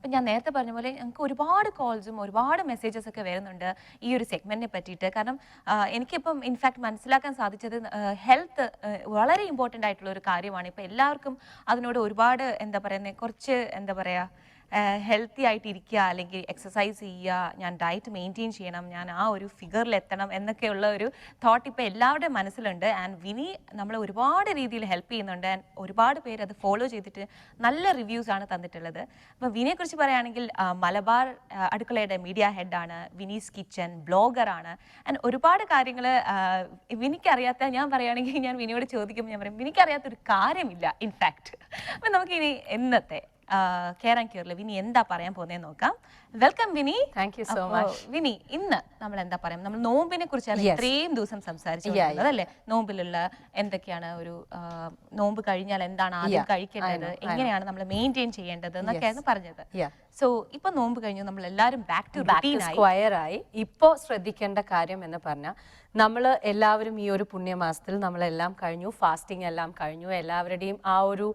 ഇപ്പം ഞാൻ നേരത്തെ പറഞ്ഞ പോലെ ഞങ്ങൾക്ക് ഒരുപാട് കോൾസും ഒരുപാട് മെസ്സേജസ് ഒക്കെ വരുന്നുണ്ട് ഈ ഒരു സെഗ്മെന്റിനെ പറ്റിയിട്ട്. കാരണം എനിക്കിപ്പം ഇൻഫാക്ട് മനസ്സിലാക്കാൻ സാധിച്ചത് ഹെൽത്ത് വളരെ ഇമ്പോർട്ടൻ്റ് ആയിട്ടുള്ള ഒരു കാര്യമാണ്. ഇപ്പം എല്ലാവർക്കും അതിനോട് ഒരുപാട് എന്താ പറയുന്നത്, കുറച്ച് എന്താ പറയുക, ഹെൽത്തി ആയിട്ടിരിക്കുക, അല്ലെങ്കിൽ എക്സസൈസ് ചെയ്യുക, ഞാൻ ഡയറ്റ് മെയിൻറ്റെയിൻ ചെയ്യണം, ഞാൻ ആ ഒരു ഫിഗറിൽ എത്തണം എന്നൊക്കെയുള്ള ഒരു തോട്ട് ഇപ്പോൾ എല്ലാവരുടെയും മനസ്സിലുണ്ട്. ആൻഡ് വിനി നമ്മളെ ഒരുപാട് രീതിയിൽ ഹെൽപ്പ് ചെയ്യുന്നുണ്ട്. ആൻഡ് ഒരുപാട് പേര് അത് ഫോളോ ചെയ്തിട്ട് നല്ല റിവ്യൂസ് ആണ് തന്നിട്ടുള്ളത്. അപ്പോൾ വിനിയെക്കുറിച്ച് പറയുകയാണെങ്കിൽ മലബാർ അടുക്കളയുടെ മീഡിയ ഹെഡാണ്, വിനീസ് കിച്ചൺ ബ്ലോഗറാണ്. ആൻഡ് ഒരുപാട് കാര്യങ്ങൾ വിനിക്കറിയാത്ത, ഞാൻ പറയുകയാണെങ്കിൽ ഞാൻ വിനിയോട് ചോദിക്കുമ്പോൾ ഞാൻ പറയും വിനിക്കറിയാത്തൊരു കാര്യമില്ല ഇൻഫാക്ട്. അപ്പം നമുക്കിനി ഇന്നത്തെ കേറാൻ ക്യൂറിൽ വിനി എന്താ പറയാൻ പോകുന്നതെന്ന് നോക്കാം. Welcome Vini. Thank you so much. Vini, ഇന്ന് നമ്മൾ എന്താ പറയാം, നമ്മൾ നോമ്പിനെ കുറിച്ചാണ് ഇത്രയും ദിവസം സംസാരിച്ചത് അല്ലേ? നോമ്പിലുള്ള എന്തൊക്കെയാണ്, ഒരു നോമ്പ് കഴിഞ്ഞാൽ എന്താണ് ആദ്യം കഴിക്കേണ്ടത്, എങ്ങനെയാണ് നമ്മൾ മെയിൻറ്റെയിൻ ചെയ്യേണ്ടത് എന്നൊക്കെയാണ് പറഞ്ഞത്. സോ ഇപ്പൊ നോമ്പ് കഴിഞ്ഞു, നമ്മൾ എല്ലാവരും ബാക്ക് ടു സ്ക്വയർ ആയി. ഇപ്പോ ശ്രദ്ധിക്കേണ്ട കാര്യം എന്ന് പറഞ്ഞാൽ, നമ്മൾ എല്ലാവരും ഈ ഒരു പുണ്യമാസത്തിൽ നമ്മളെല്ലാം കഴിഞ്ഞു, ഫാസ്റ്റിംഗ് എല്ലാം കഴിഞ്ഞു. എല്ലാവരുടെയും ആ ഒരു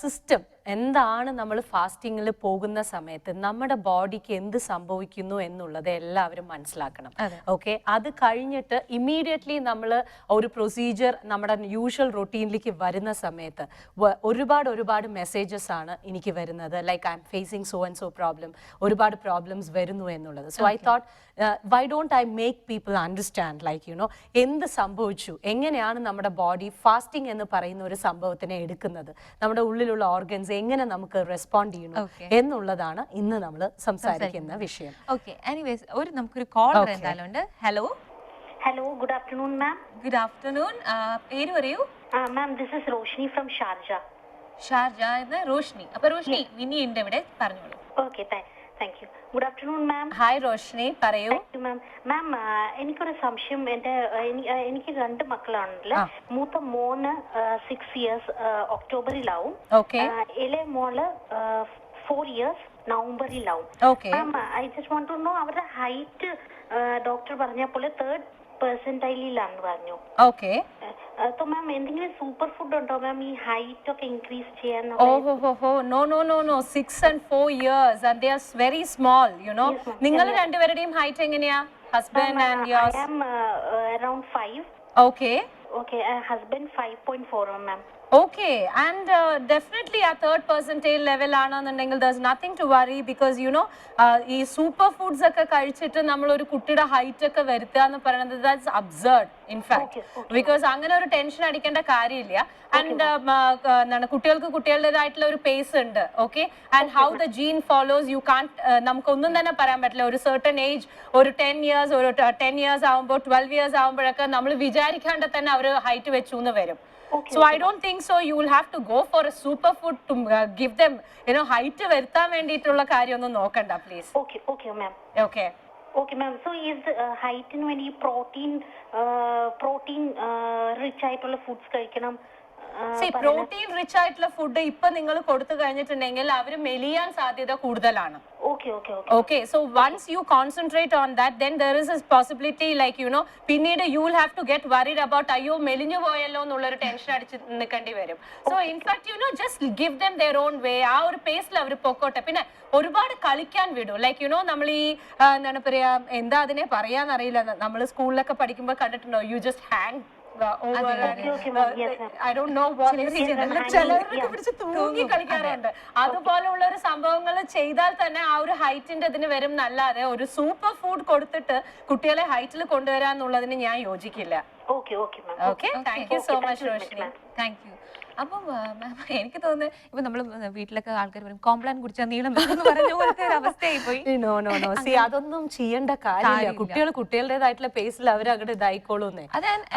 സിസ്റ്റം എന്താണ്, നമ്മൾ ഫാസ്റ്റിങ്ങിൽ പോകുന്ന സമയത്ത് നമ്മുടെ ബോഡിക്ക് എന്ത് സംഭവിക്കുന്നു എന്നുള്ളത് എല്ലാവരും മനസ്സിലാക്കണം. ഓക്കെ, അത് കഴിഞ്ഞിട്ട് ഇമ്മീഡിയറ്റ്ലി നമ്മൾ ഒരു പ്രൊസീജിയർ നമ്മുടെ യൂഷ്വൽ റൊട്ടീനിലേക്ക് വരുന്ന സമയത്ത് ഒരുപാട് മെസ്സേജസ് ആണ് എനിക്ക് വരുന്നത്. Like I am facing so and so problem, ഒരുപാട് പ്രോബ്ലംസ് വരുന്നു എന്നുള്ളത്. So I thought why don't I make people understand, like you know, എന്ത് സംഭവിച്ചു, എങ്ങനെയാണ് നമ്മുടെ ബോഡി ഫാസ്റ്റിംഗ് എന്ന് പറയുന്ന ഒരു സംഭവത്തിനെ എടുക്കുന്നത്, നമ്മുടെ ഉള്ളിലുള്ള ഓർഗൻസ് എങ്ങനെ നമുക്ക് റെസ്പോണ്ട് ചെയ്യണം എന്നുള്ളതാണ് ഇന്ന് നമ്മൾ സംസാരിക്കുന്ന വിഷയം. ഓക്കെ, എനിവേസ് നമുക്കൊരു കോളർ എന്തായാലും ഉണ്ട്. Hello. Hello, good afternoon ma'am. Good afternoon. പേര് പറയൂ. Ma'am, this is Roshni from Sharjah. Sharjah എന്ന് റോഷ്നി. അപ്പൊ റോഷ്നി, വിനി ഉണ്ട് ഇവിടെ, പറഞ്ഞോളൂ. Okay, thank you. Good afternoon ma'am. Hi Roshni, പറയൂ. മാം, എനിക്കൊരു സംശയം. എനിക്ക് 2 മക്കളാണല്ലേ. മൂത്ത മോന് 6 ഇയേഴ്സ് ഒക്ടോബറിലാവും. ഇളയ മോള് 4 ഇയേഴ്സ് നവംബറിലാവും. Ma'am, I just want to know അവരുടെ ഹൈറ്റ്. ഡോക്ടർ പറഞ്ഞ പോലെ 3rd പെർസെന്റൈലിലാണെന്ന് പറഞ്ഞു. ഓക്കെ, तो मैम എന്തെങ്കിലും സൂപ്പർ ഫുഡ് ഉണ്ടോ മാം ഈ ഹൈറ്റ് ഒക്കെ ഇൻക്രീസ് ചെയ്യാൻ? No, 6 and 4 years and they are very small, you know. നിങ്ങൾ രണ്ടുപേരുടെയും ഹൈറ്റ് എങ്ങനെയാ, husband and yours? I am around 5. Okay, husband 5.4 ma'am. Okay, and definitely a 3rd percentile level ആണെന്നുണ്ടെങ്കിൽ there's nothing to worry, because you know ഈ super foods ഒക്കെ കഴിച്ചിട്ട് നമ്മൾ ഒരു കുട്ടിയുടെ ഹൈറ്റ് ഒക്കെ വരുത്തുക എന്ന് പറയുന്നത് that's absurd in fact, because അങ്ങനെ ഒരു ടെൻഷൻ അടിക്കേണ്ട കാര്യമില്ല. ആൻഡ് എന്താണ്, കുട്ടികളുടേതായിട്ടുള്ള ഒരു പേസ് ഉണ്ട്. Okay, and how the gene follows you can't, നമുക്കൊന്നും തന്നെ പറയാൻ പറ്റില്ല. ഒരു സർട്ടൺ ഏജ്, ഒരു 10 ഇയേഴ്സ്, ഒരു 10 ഇയേഴ്സ് ആകുമ്പോൾ 12 ഇയേഴ്സ് ആകുമ്പോഴൊക്കെ നമ്മൾ വിചാരിക്കാണ്ട് തന്നെ അവർ ഹൈറ്റ് വെച്ചു എന്ന് വരും. So I don't think so you will have to go for a superfood to give them, you know, height വരുത്താൻ വേണ്ടിയിട്ടുള്ള കാര്യമൊന്നും നോക്കണ്ട, please. Okay ma'am. Okay ma'am, so is height in when protein rich ആയിട്ടുള്ള foods കഴിക്കണം? Protein rich ആയിട്ടുള്ള food ഇപ്പൊ നിങ്ങൾ കൊടുത്തു കഴിഞ്ഞിട്ടുണ്ടെങ്കിൽ അവർ മെലിയാൻ സാധ്യത കൂടുതലാണ്. Okay, so once you concentrate on that, then there is a possibility, like you know, പിന്നീട് you will have to get worried about അയ്യോ മെലിഞ്ഞു പോയല്ലോ എന്നുള്ളൊരു ടെൻഷൻ അടിച്ച് നിൽക്കേണ്ടി വരും. So in fact, you know, just give them their own way. ആ ഒരു പേസിൽ അവർ പൊക്കോട്ടെ. പിന്നെ ഒരുപാട് കളിക്കാൻ വിടും. ലൈക്ക് യു നോ, നമ്മൾ ഈ എന്താണ് പറയാ, എന്താ അതിനെ പറയാന്നറിയില്ല, നമ്മൾ സ്കൂളിലൊക്കെ പഠിക്കുമ്പോൾ കണ്ടിട്ടുണ്ടോ, you just hang I don't know what it is. ചിലരൊക്കെ പിടിച്ച് തൂങ്ങി കളിക്കാറുണ്ട്. അതുപോലുള്ള ഒരു സംഭവങ്ങൾ ചെയ്താൽ തന്നെ ആ ഒരു ഹൈറ്റിന്റെ ഇതിന് വരും എന്നല്ലാതെ ഒരു സൂപ്പർ ഫുഡ് കൊടുത്തിട്ട് കുട്ടികളെ ഹൈറ്റിൽ കൊണ്ടുവരാന്നുള്ളതിന് ഞാൻ യോജിക്കില്ല. Okay, thank you so much Roshni. Thank you. അപ്പം എനിക്ക് തോന്നുന്നത് ഇപ്പൊ നമ്മൾ വീട്ടിലൊക്കെ ആൾക്കാർ പറയും കോംപ്ലാൻ കുടിച്ചാൽ നീളം എന്ന് പറഞ്ഞ പോലത്തെ ഒരു അവസ്ഥയായി പോയി. അതൊന്നും ചെയ്യേണ്ട കാര്യമില്ല. കുട്ടികൾ കുട്ടികളുടേതായിട്ടുള്ള പേസിൽ അവർ അങ്ങോട്ട് ഇതായിക്കോളൂന്നേ.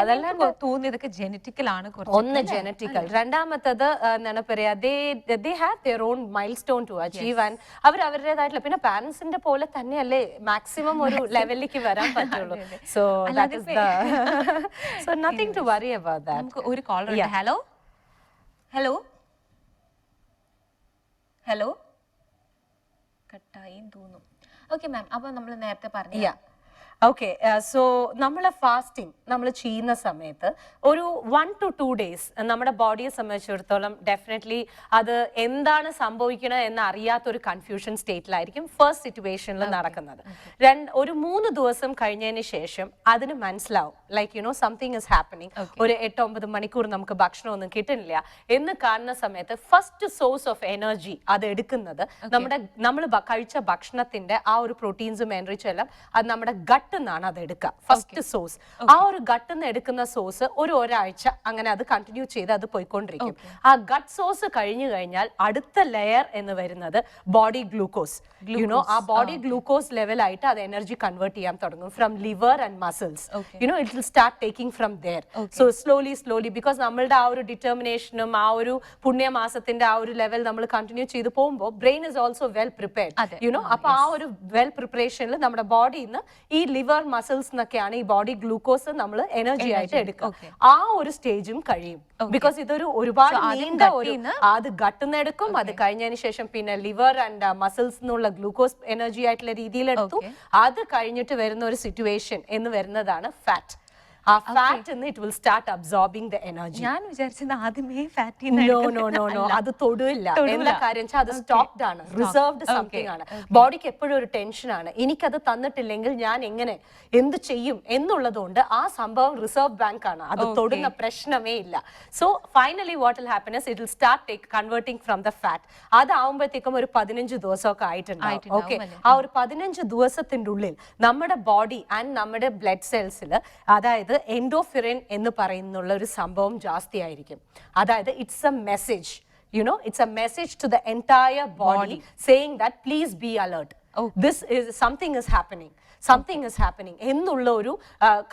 അതെല്ലാം തോന്നിയതൊക്കെ ജെനറ്റിക്കലാണ്. ഒന്ന് ജെനറ്റിക്കൽ, രണ്ടാമത്തത് എന്താണ് പറയാ, they have their own milestone to achieve, and അവർ അവരുടേതായിട്ടുള്ള, പിന്നെ പാരന്റ്സിന്റെ പോലെ തന്നെയല്ലേ മാക്സിമം ഒരു ലെവലിലേക്ക് വരാൻ പറ്റുള്ളൂ. So that is the so nothing to worry about that. നമുക്ക് ഒരു കോളർ ഉണ്ട്. ഹലോ കട്ടായി തോന്നുന്നു. ഓക്കെ മാം, അപ്പൊ നമ്മൾ നേരത്തെ പറഞ്ഞു ഓക്കെ, സോ നമ്മൾ ഫാസ്റ്റിംഗ് നമ്മൾ ചെയ്യുന്ന സമയത്ത് ഒരു 1 to 2 days നമ്മുടെ ബോഡിയെ സംബന്ധിച്ചിടത്തോളം ഡെഫിനറ്റ്ലി അത് എന്താണ് സംഭവിക്കുന്നത് എന്ന് അറിയാത്തൊരു കൺഫ്യൂഷൻ സ്റ്റേറ്റിലായിരിക്കും ഫസ്റ്റ് സിറ്റുവേഷനിൽ നടക്കുന്നത്. ഒരു 3 ദിവസം കഴിഞ്ഞതിന് ശേഷം അതിന് മനസ്സിലാവും, like you no something is happening, ഒരു 8-9 മണിക്കൂർ നമുക്ക് ഭക്ഷണമൊന്നും കിട്ടുന്നില്ല എന്ന് കാണുന്ന സമയത്ത് ഫസ്റ്റ് സോഴ്സ് ഓഫ് എനർജി അത് എടുക്കുന്നത് നമ്മൾ കഴിച്ച ഭക്ഷണത്തിന്റെ ആ ഒരു പ്രോട്ടീൻസും എനർജിയും എല്ലാം അത് നമ്മുടെ ഗട്ട് ാണ് അത് എടുക്കുക. ഫസ്റ്റ് സോഴ്സ് ആ ഒരു ഗട്ടിൽ നിന്ന് എടുക്കുന്ന സോഴ്സ് ഒരാഴ്ച അങ്ങനെ അത് കണ്ടിന്യൂ ചെയ്ത് അത് പോയിക്കൊണ്ടിരിക്കും. ആ ഗട്ട് സോഴ്സ് കഴിഞ്ഞു കഴിഞ്ഞാൽ അടുത്ത ലെയർ എന്ന് വരുന്നത് ബോഡി ഗ്ലൂക്കോസ്. യുനോ ആ ബോഡി ഗ്ലൂക്കോസ് ലെവലായിട്ട് അത് എനർജി കൺവേർട്ട് ചെയ്യാൻ തുടങ്ങും from liver and muscles. You know it will start taking from there. So slowly because നമ്മളുടെ ആ ഒരു ഡിറ്റർമിനേഷനും ആ ഒരു പുണ്യമാസത്തിന്റെ ആ ഒരു ലെവൽ നമ്മൾ കണ്ടിന്യൂ ചെയ്ത് പോകുമ്പോൾ brain is also well prepared. You know അപ്പൊ ആ ഒരു വെൽ പ്രിപ്പറേഷനിൽ നമ്മുടെ ബോഡിയിൽ നിന്ന് ഈ ലിവർ മസിൽസ് എന്നൊക്കെയാണ് ഈ ബോഡി ഗ്ലൂക്കോസ് നമ്മൾ എനർജി ആയിട്ട് എടുക്കുക. ആ ഒരു സ്റ്റേജും കഴിയും. ബിക്കോസ് ഇതൊരു ഒരുപാട് നീണ്ട ഒരു അത് ഗട്ടിന്ന് എടുക്കും. അത് കഴിഞ്ഞതിന് ശേഷം പിന്നെ ലിവർ ആൻഡ് മസിൽസ് എന്നുള്ള ഗ്ലൂക്കോസ് എനർജി ആയിട്ടുള്ള രീതിയിൽ എടുത്തു. അത് കഴിഞ്ഞിട്ട് വരുന്ന ഒരു സിറ്റുവേഷൻ എന്ന് വരുന്നതാണ് ഫാറ്റ്. ആ fat it will start absorbing the energy. ഞാൻ വിചാരിച്ചത് ആദ്യമേ ഫാറ്റ് നോ അത് തൊടില്ല. എന്താ കാര്യം വെച്ചാൽ അത് സ്റ്റോക്ഡ് ആണ്, റിസർവ്ഡ് സംതിങ് ആണ്. ബോഡിക്ക് എപ്പോഴും ഒരു ടെൻഷൻ ആണ്, എനിക്കത് തന്നിട്ടില്ലെങ്കിൽ ഞാൻ എങ്ങനെ എന്ത് ചെയ്യും എന്നുള്ളതുകൊണ്ട് ആ സംഭവം റിസർവ് ബാങ്ക് ആണ്, അത് തൊടുന്ന പ്രശ്നമേ ഇല്ല. So finally what will happen is it will start converting from the fat. അതാവുമ്പോഴത്തേക്കും ഒരു 15 ദിവസമൊക്കെ ആയിട്ടുണ്ടാവും. ഓക്കെ, ആ ഒരു 15 ദിവസത്തിന്റെ ഉള്ളിൽ നമ്മുടെ ബോഡി ആൻഡ് നമ്മുടെ ബ്ലഡ് സെൽസിൽ അതായത് എൻഡോഫിറിൻ എന്ന് പറയുന്നുള്ള ഒരു സംഭവം ജാസ്തി ആയിരിക്കും. അതായത് it's A message, you know, it's a message to the entire body saying that please be alert. This is something is happening എന്നുള്ള ഒരു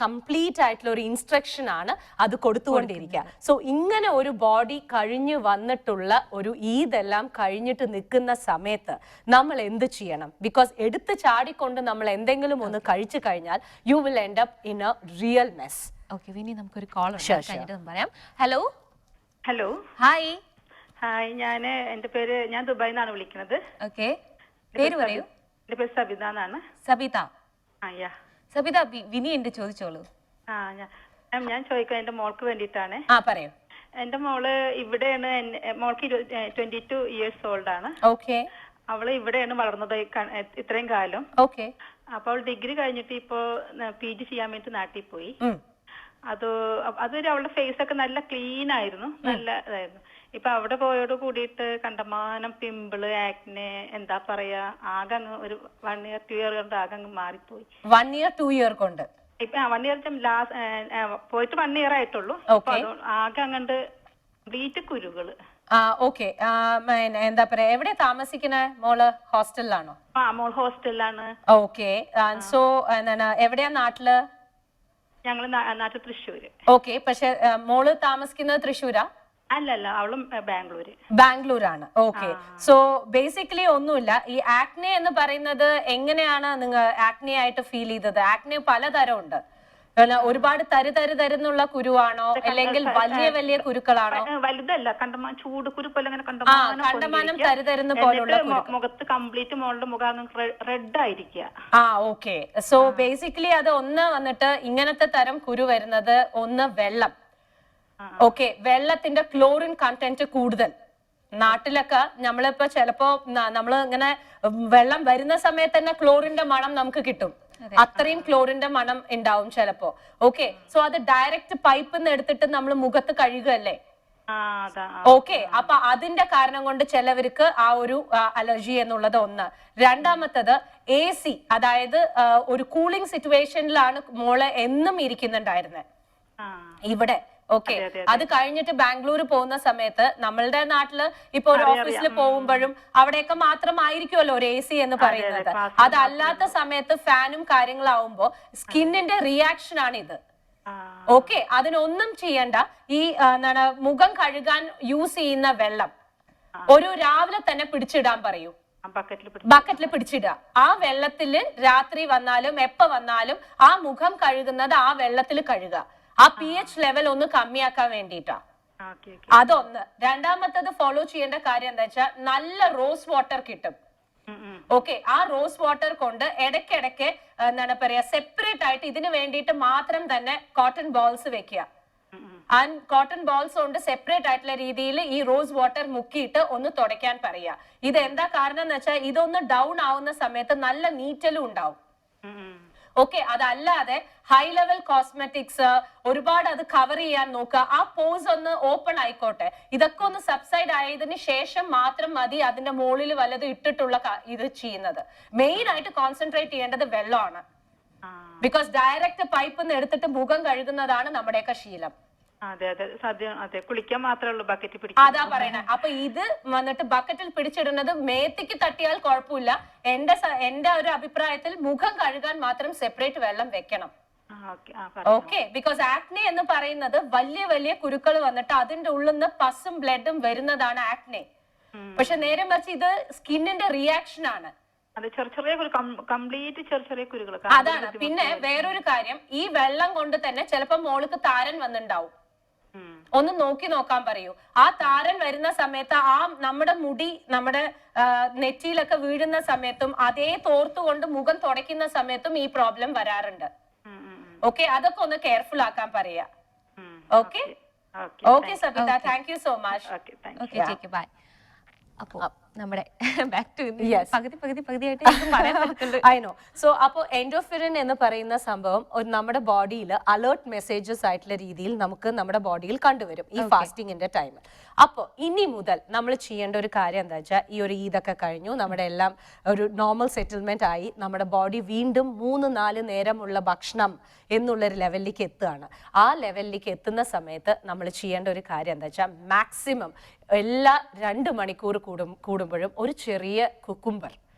കംപ്ലീറ്റ് ആയിട്ടുള്ള ഒരു ഇൻസ്ട്രക്ഷൻ ആണ് അത് കൊടുത്തുകൊണ്ടിരിക്കുക. സോ ഇങ്ങനെ ഒരു ബോഡി കഴിഞ്ഞു വന്നിട്ടുള്ള ഒരു ഇതെല്ലാം കഴിഞ്ഞിട്ട് നിൽക്കുന്ന സമയത്ത് നമ്മൾ എന്ത് ചെയ്യണം? ബിക്കോസ് എടുത്ത് ചാടിക്കൊണ്ട് നമ്മൾ എന്തെങ്കിലും ഒന്ന് കഴിച്ചു കഴിഞ്ഞാൽ you will end up in a real mess. Okay Vini, നമുക്കൊരു കോൾ കഴിഞ്ഞിട്ട് പറയാം. Hello hi. ഞാൻ ദുബായിൽ നിന്നാണ് വിളിക്കുന്നത്. ഓക്കെ, പേര് പറയൂ. എന്റെ പേര് സബിത എന്നാണ്. സബിത, വിനി ഉണ്ട്, ചോദിച്ചോളൂ. ഞാൻ ചോദിക്കാം എന്റെ മോൾക്ക് വേണ്ടിയിട്ടാണ്. പറയൂ. എന്റെ മോള് ഇവിടെയാണ്, മോൾക്ക് 22 years ഓൾഡ് ആണ്. ഓക്കെ, അവള് ഇവിടെയാണ് വളർന്നത് ഇത്രയും കാലം. ഓക്കെ, അപ്പൊ അവൾ ഡിഗ്രി കഴിഞ്ഞിട്ട് ഇപ്പോ PG ചെയ്യാൻ വേണ്ടി നാട്ടിൽ പോയി. അതൊരു അവളുടെ ഫേസ് ഒക്കെ നല്ല ക്ലീൻ ആയിരുന്നു, നല്ല ഇതായിരുന്നു. ഇപ്പൊ അവിടെ പോയോട് കൂടിയിട്ട് കണ്ടമാനം പിമ്പിള്, ആക്നെ, എന്താ പറയാ, ആകെ അങ്ങ് ഒരു 1 year 2 year കൊണ്ട് ആകെ അങ്ങ് മാറിപ്പോയി. 1 year 2 year കൊണ്ട് ഇപ്പൊ 1 year പോയിട്ട് 1 year ആയിട്ടുള്ളൂ. ആകെ അങ്ങണ്ട് ബ്ലീറ്റ് കുരുകള്. ഓക്കെ, എന്താ പറയാ, എവിടെ താമസിക്കണേ മോള്? ഹോസ്റ്റലിലാണോ? മോൾ ഹോസ്റ്റലിലാണ്. ഓക്കെ, സോ എന്താണ്, എവിടെയാ നാട്ടില്? ഞങ്ങള് നാട്ടിൽ തൃശ്ശൂര്. ഓക്കെ, പക്ഷെ മോള് താമസിക്കുന്നത് തൃശ്ശൂരാ? അല്ലല്ല, അവളും ബാംഗ്ലൂരാണ്. ഓക്കെ, സോ ബേസിക്കലി ഒന്നുമില്ല. ഈ ആക്നെ എന്ന് പറയുന്നത് എങ്ങനെയാണ് നിങ്ങൾ ആക്നെ ആയിട്ട് ഫീൽ ചെയ്തത്? ആക്നെ പലതരം ഉണ്ട്. ഒരുപാട് തരുന്നുള്ള കുരുവാണോ അല്ലെങ്കിൽ വലിയ കുരുക്കളാണോ? വലുതല്ല, കണ്ടമാനം ചൂട് കുരു പോലെ കണ്ടമാനം തരുന്ന പോലുള്ള മുഖത്ത് കംപ്ലീറ്റ് മോളുടെ മുഖം റെഡ് ആയിരിക്കുക. ഓക്കെ, സോ ബേസിക്കലി അത് ഒന്ന് വന്നിട്ട് ഇങ്ങനത്തെ തരം കുരു വരുന്നത് ഒന്ന് വെള്ളം. ഓക്കെ, വെള്ളത്തിന്റെ ക്ലോറിൻ കണ്ടന്റ് കൂടുതൽ. നാട്ടിലൊക്കെ നമ്മളിപ്പോ ചിലപ്പോ നമ്മള് ഇങ്ങനെ വെള്ളം വരുന്ന സമയത്ത് തന്നെ ക്ലോറിന്റെ മണം നമുക്ക് കിട്ടും. അത്രയും ക്ലോറിന്റെ മണം ഉണ്ടാവും ചിലപ്പോ. ഓക്കെ, സോ അത് ഡയറക്റ്റ് പൈപ്പിൽ നിന്ന് എടുത്തിട്ട് നമ്മൾ മുഖത്ത് കഴുകുകയല്ലേ. ഓക്കെ, അപ്പൊ അതിന്റെ കാരണം കൊണ്ട് ചിലവർക്ക് ആ ഒരു അലർജി എന്നുള്ളത് ഒന്ന്. രണ്ടാമത്തത് AC, അതായത് ഒരു കൂളിംഗ് സിറ്റുവേഷനിലാണ് മോള് എന്നും ഇരിക്കുന്നുണ്ടായിരുന്നത് ഇവിടെ. ഓക്കെ, അത് കഴിഞ്ഞിട്ട് ബാംഗ്ലൂർ പോകുന്ന സമയത്ത് നമ്മളുടെ നാട്ടില് ഇപ്പൊ ഒരു ഓഫീസിൽ പോകുമ്പോഴും അവിടെയൊക്കെ മാത്രമായിരിക്കുമല്ലോ ഒരു AC എന്ന് പറയുന്നത്. അതല്ലാത്ത സമയത്ത് ഫാനും കാര്യങ്ങളാവുമ്പോ സ്കിന്നിന്റെ റിയാക്ഷൻ ആണ് ഇത്. ഓക്കെ, അതിനൊന്നും ചെയ്യണ്ട. ഈ എന്താണ്, മുഖം കഴുകാൻ യൂസ് ചെയ്യുന്ന വെള്ളം ഒരു രാവിലെ തന്നെ പിടിച്ചിടാൻ പറയൂ. ബക്കറ്റിൽ പിടിച്ചിടുക. ആ വെള്ളത്തില് രാത്രി വന്നാലും എപ്പ വന്നാലും ആ മുഖം കഴുകുന്നത് ആ വെള്ളത്തിൽ കഴുകുക. ആ pH ലെവൽ ഒന്ന് കമ്മിയാക്കാൻ വേണ്ടിട്ടാ. അതൊന്ന്. രണ്ടാമത്തത് ഫോളോ ചെയ്യേണ്ട കാര്യം എന്താ വെച്ചാൽ നല്ല റോസ് വാട്ടർ കിട്ടും. ഓക്കെ, ആ റോസ് വാട്ടർ കൊണ്ട് ഇടയ്ക്കിടയ്ക്ക് എന്താണ് പറയാ സെപ്പറേറ്റ് ആയിട്ട് ഇതിന് വേണ്ടിയിട്ട് മാത്രം തന്നെ കോട്ടൺ ബോൾസ് വെക്കുക. ആൻഡ് കോട്ടൺ ബോൾസ് കൊണ്ട് സെപ്പറേറ്റ് ആയിട്ടുള്ള രീതിയിൽ ഈ റോസ് വാട്ടർ മുക്കിയിട്ട് ഒന്ന് തുടയ്ക്കാൻ പറയുക. ഇത് എന്താ കാരണം എന്ന് വെച്ചാൽ ഇതൊന്ന് ഡൗൺ ആവുന്ന സമയത്ത് നല്ല നീറ്റലും ഉണ്ടാവും. ഓക്കെ, അതല്ലാതെ ഹൈ ലെവൽ കോസ്മെറ്റിക്സ് ഒരുപാട് അത് കവർ ചെയ്യാൻ നോക്കുക. ആ പോസ് ഒന്ന് ഓപ്പൺ ആയിക്കോട്ടെ. ഇതൊക്കെ ഒന്ന് സബ്സൈഡ് ആയതിനു ശേഷം മാത്രം മതി അതിന്റെ മുകളിൽ വല്ലതും ഇട്ടിട്ടുള്ള ഇത് ചെയ്യുന്നത്. മെയിൻ ആയിട്ട് കോൺസെൻട്രേറ്റ് ചെയ്യേണ്ടത് വെള്ളമാണ്. ബിക്കോസ് ഡയറക്റ്റ് പൈപ്പ് നിന്ന് എടുത്തിട്ട് മുഖം കഴുകുന്നതാണ് നമ്മുടെയൊക്കെ ശീലം. അതെ അതെ സത്യം. അതെ, കുളിക്കാൻ മാത്രമേ ഉള്ളൂ ബക്കറ്റ് പിടിക്കും. അതാ പറയണേ. അപ്പൊ ഇത് വന്നിട്ട് ബക്കറ്റിൽ പിടിച്ചിടുന്നത് മേത്തേക്ക് തട്ടിയാൽ കുഴപ്പമില്ല. എന്റെ ഒരു അഭിപ്രായത്തിൽ മുഖം കഴുകാൻ മാത്രം സെപ്പറേറ്റ് വെള്ളം വെക്കണം. ഓക്കെ, ബിക്കോസ് ആക്നെ എന്ന് പറയുന്നത് വലിയ വലിയ കുരുക്കൾ വന്നിട്ട് അതിന്റെ ഉള്ളിൽ നിന്ന് പസും ബ്ലഡും വരുന്നതാണ് ആക്നെ. പക്ഷെ നേരെ മറിച്ച് ഇത് സ്കിന്നിന്റെ റിയാക്ഷൻ ആണ്. അതാണ്. പിന്നെ വേറൊരു കാര്യം, ഈ വെള്ളം കൊണ്ട് തന്നെ ചിലപ്പോ മോൾക്ക് താരൻ വന്നിണ്ടാവും. ഒന്ന് നോക്കാൻ പറയൂ. ആ താരൻ വരുന്ന സമയത്ത് ആ നമ്മുടെ മുടി നമ്മുടെ നെറ്റിയിലൊക്കെ വീഴുന്ന സമയത്തും അതേ തോർത്തുകൊണ്ട് മുഖം തുടയ്ക്കുന്ന സമയത്തും ഈ പ്രോബ്ലം വരാറുണ്ട്. ഓക്കെ, അതൊക്കെ ഒന്ന് കെയർഫുൾ ആക്കാൻ പറയാ. Okay okay Sabitha, thank you so much. Bye. അപ്പോ നമ്മുടെ ബാക്ക് ടു പകുതിയായിട്ട് പറയാൻ പറ്റുള്ളൂ. I know. സോ അപ്പോൾ എൻഡോഫിറിൻ എന്ന് പറയുന്ന സംഭവം നമ്മുടെ ബോഡിയിൽ അലേർട്ട് മെസ്സേജസ് ആയിട്ടുള്ള രീതിയിൽ നമുക്ക് നമ്മുടെ ബോഡിയിൽ കണ്ടുവരും ഈ ഫാസ്റ്റിംഗിന്റെ ടൈമിൽ. അപ്പോൾ ഇനി മുതൽ നമ്മൾ ചെയ്യേണ്ട ഒരു കാര്യം എന്താ വെച്ചാൽ, ഈ ഒരു ഈദൊക്കെ കഴിഞ്ഞു, നമ്മുടെ എല്ലാം ഒരു നോർമൽ സെറ്റിൽമെന്റ് ആയി, നമ്മുടെ ബോഡി വീണ്ടും 3-4 നേരമുള്ള ഭക്ഷണം എന്നുള്ളൊരു ലെവലിലേക്ക് എത്തുകയാണ്. ആ ലെവലിലേക്ക് എത്തുന്ന സമയത്ത് നമ്മൾ ചെയ്യേണ്ട ഒരു കാര്യം എന്താ വെച്ചാൽ, മാക്സിമം എല്ലാ 2 മണിക്കൂർ കൂടുമ്പോഴും ഒരു ചെറിയ cucumber,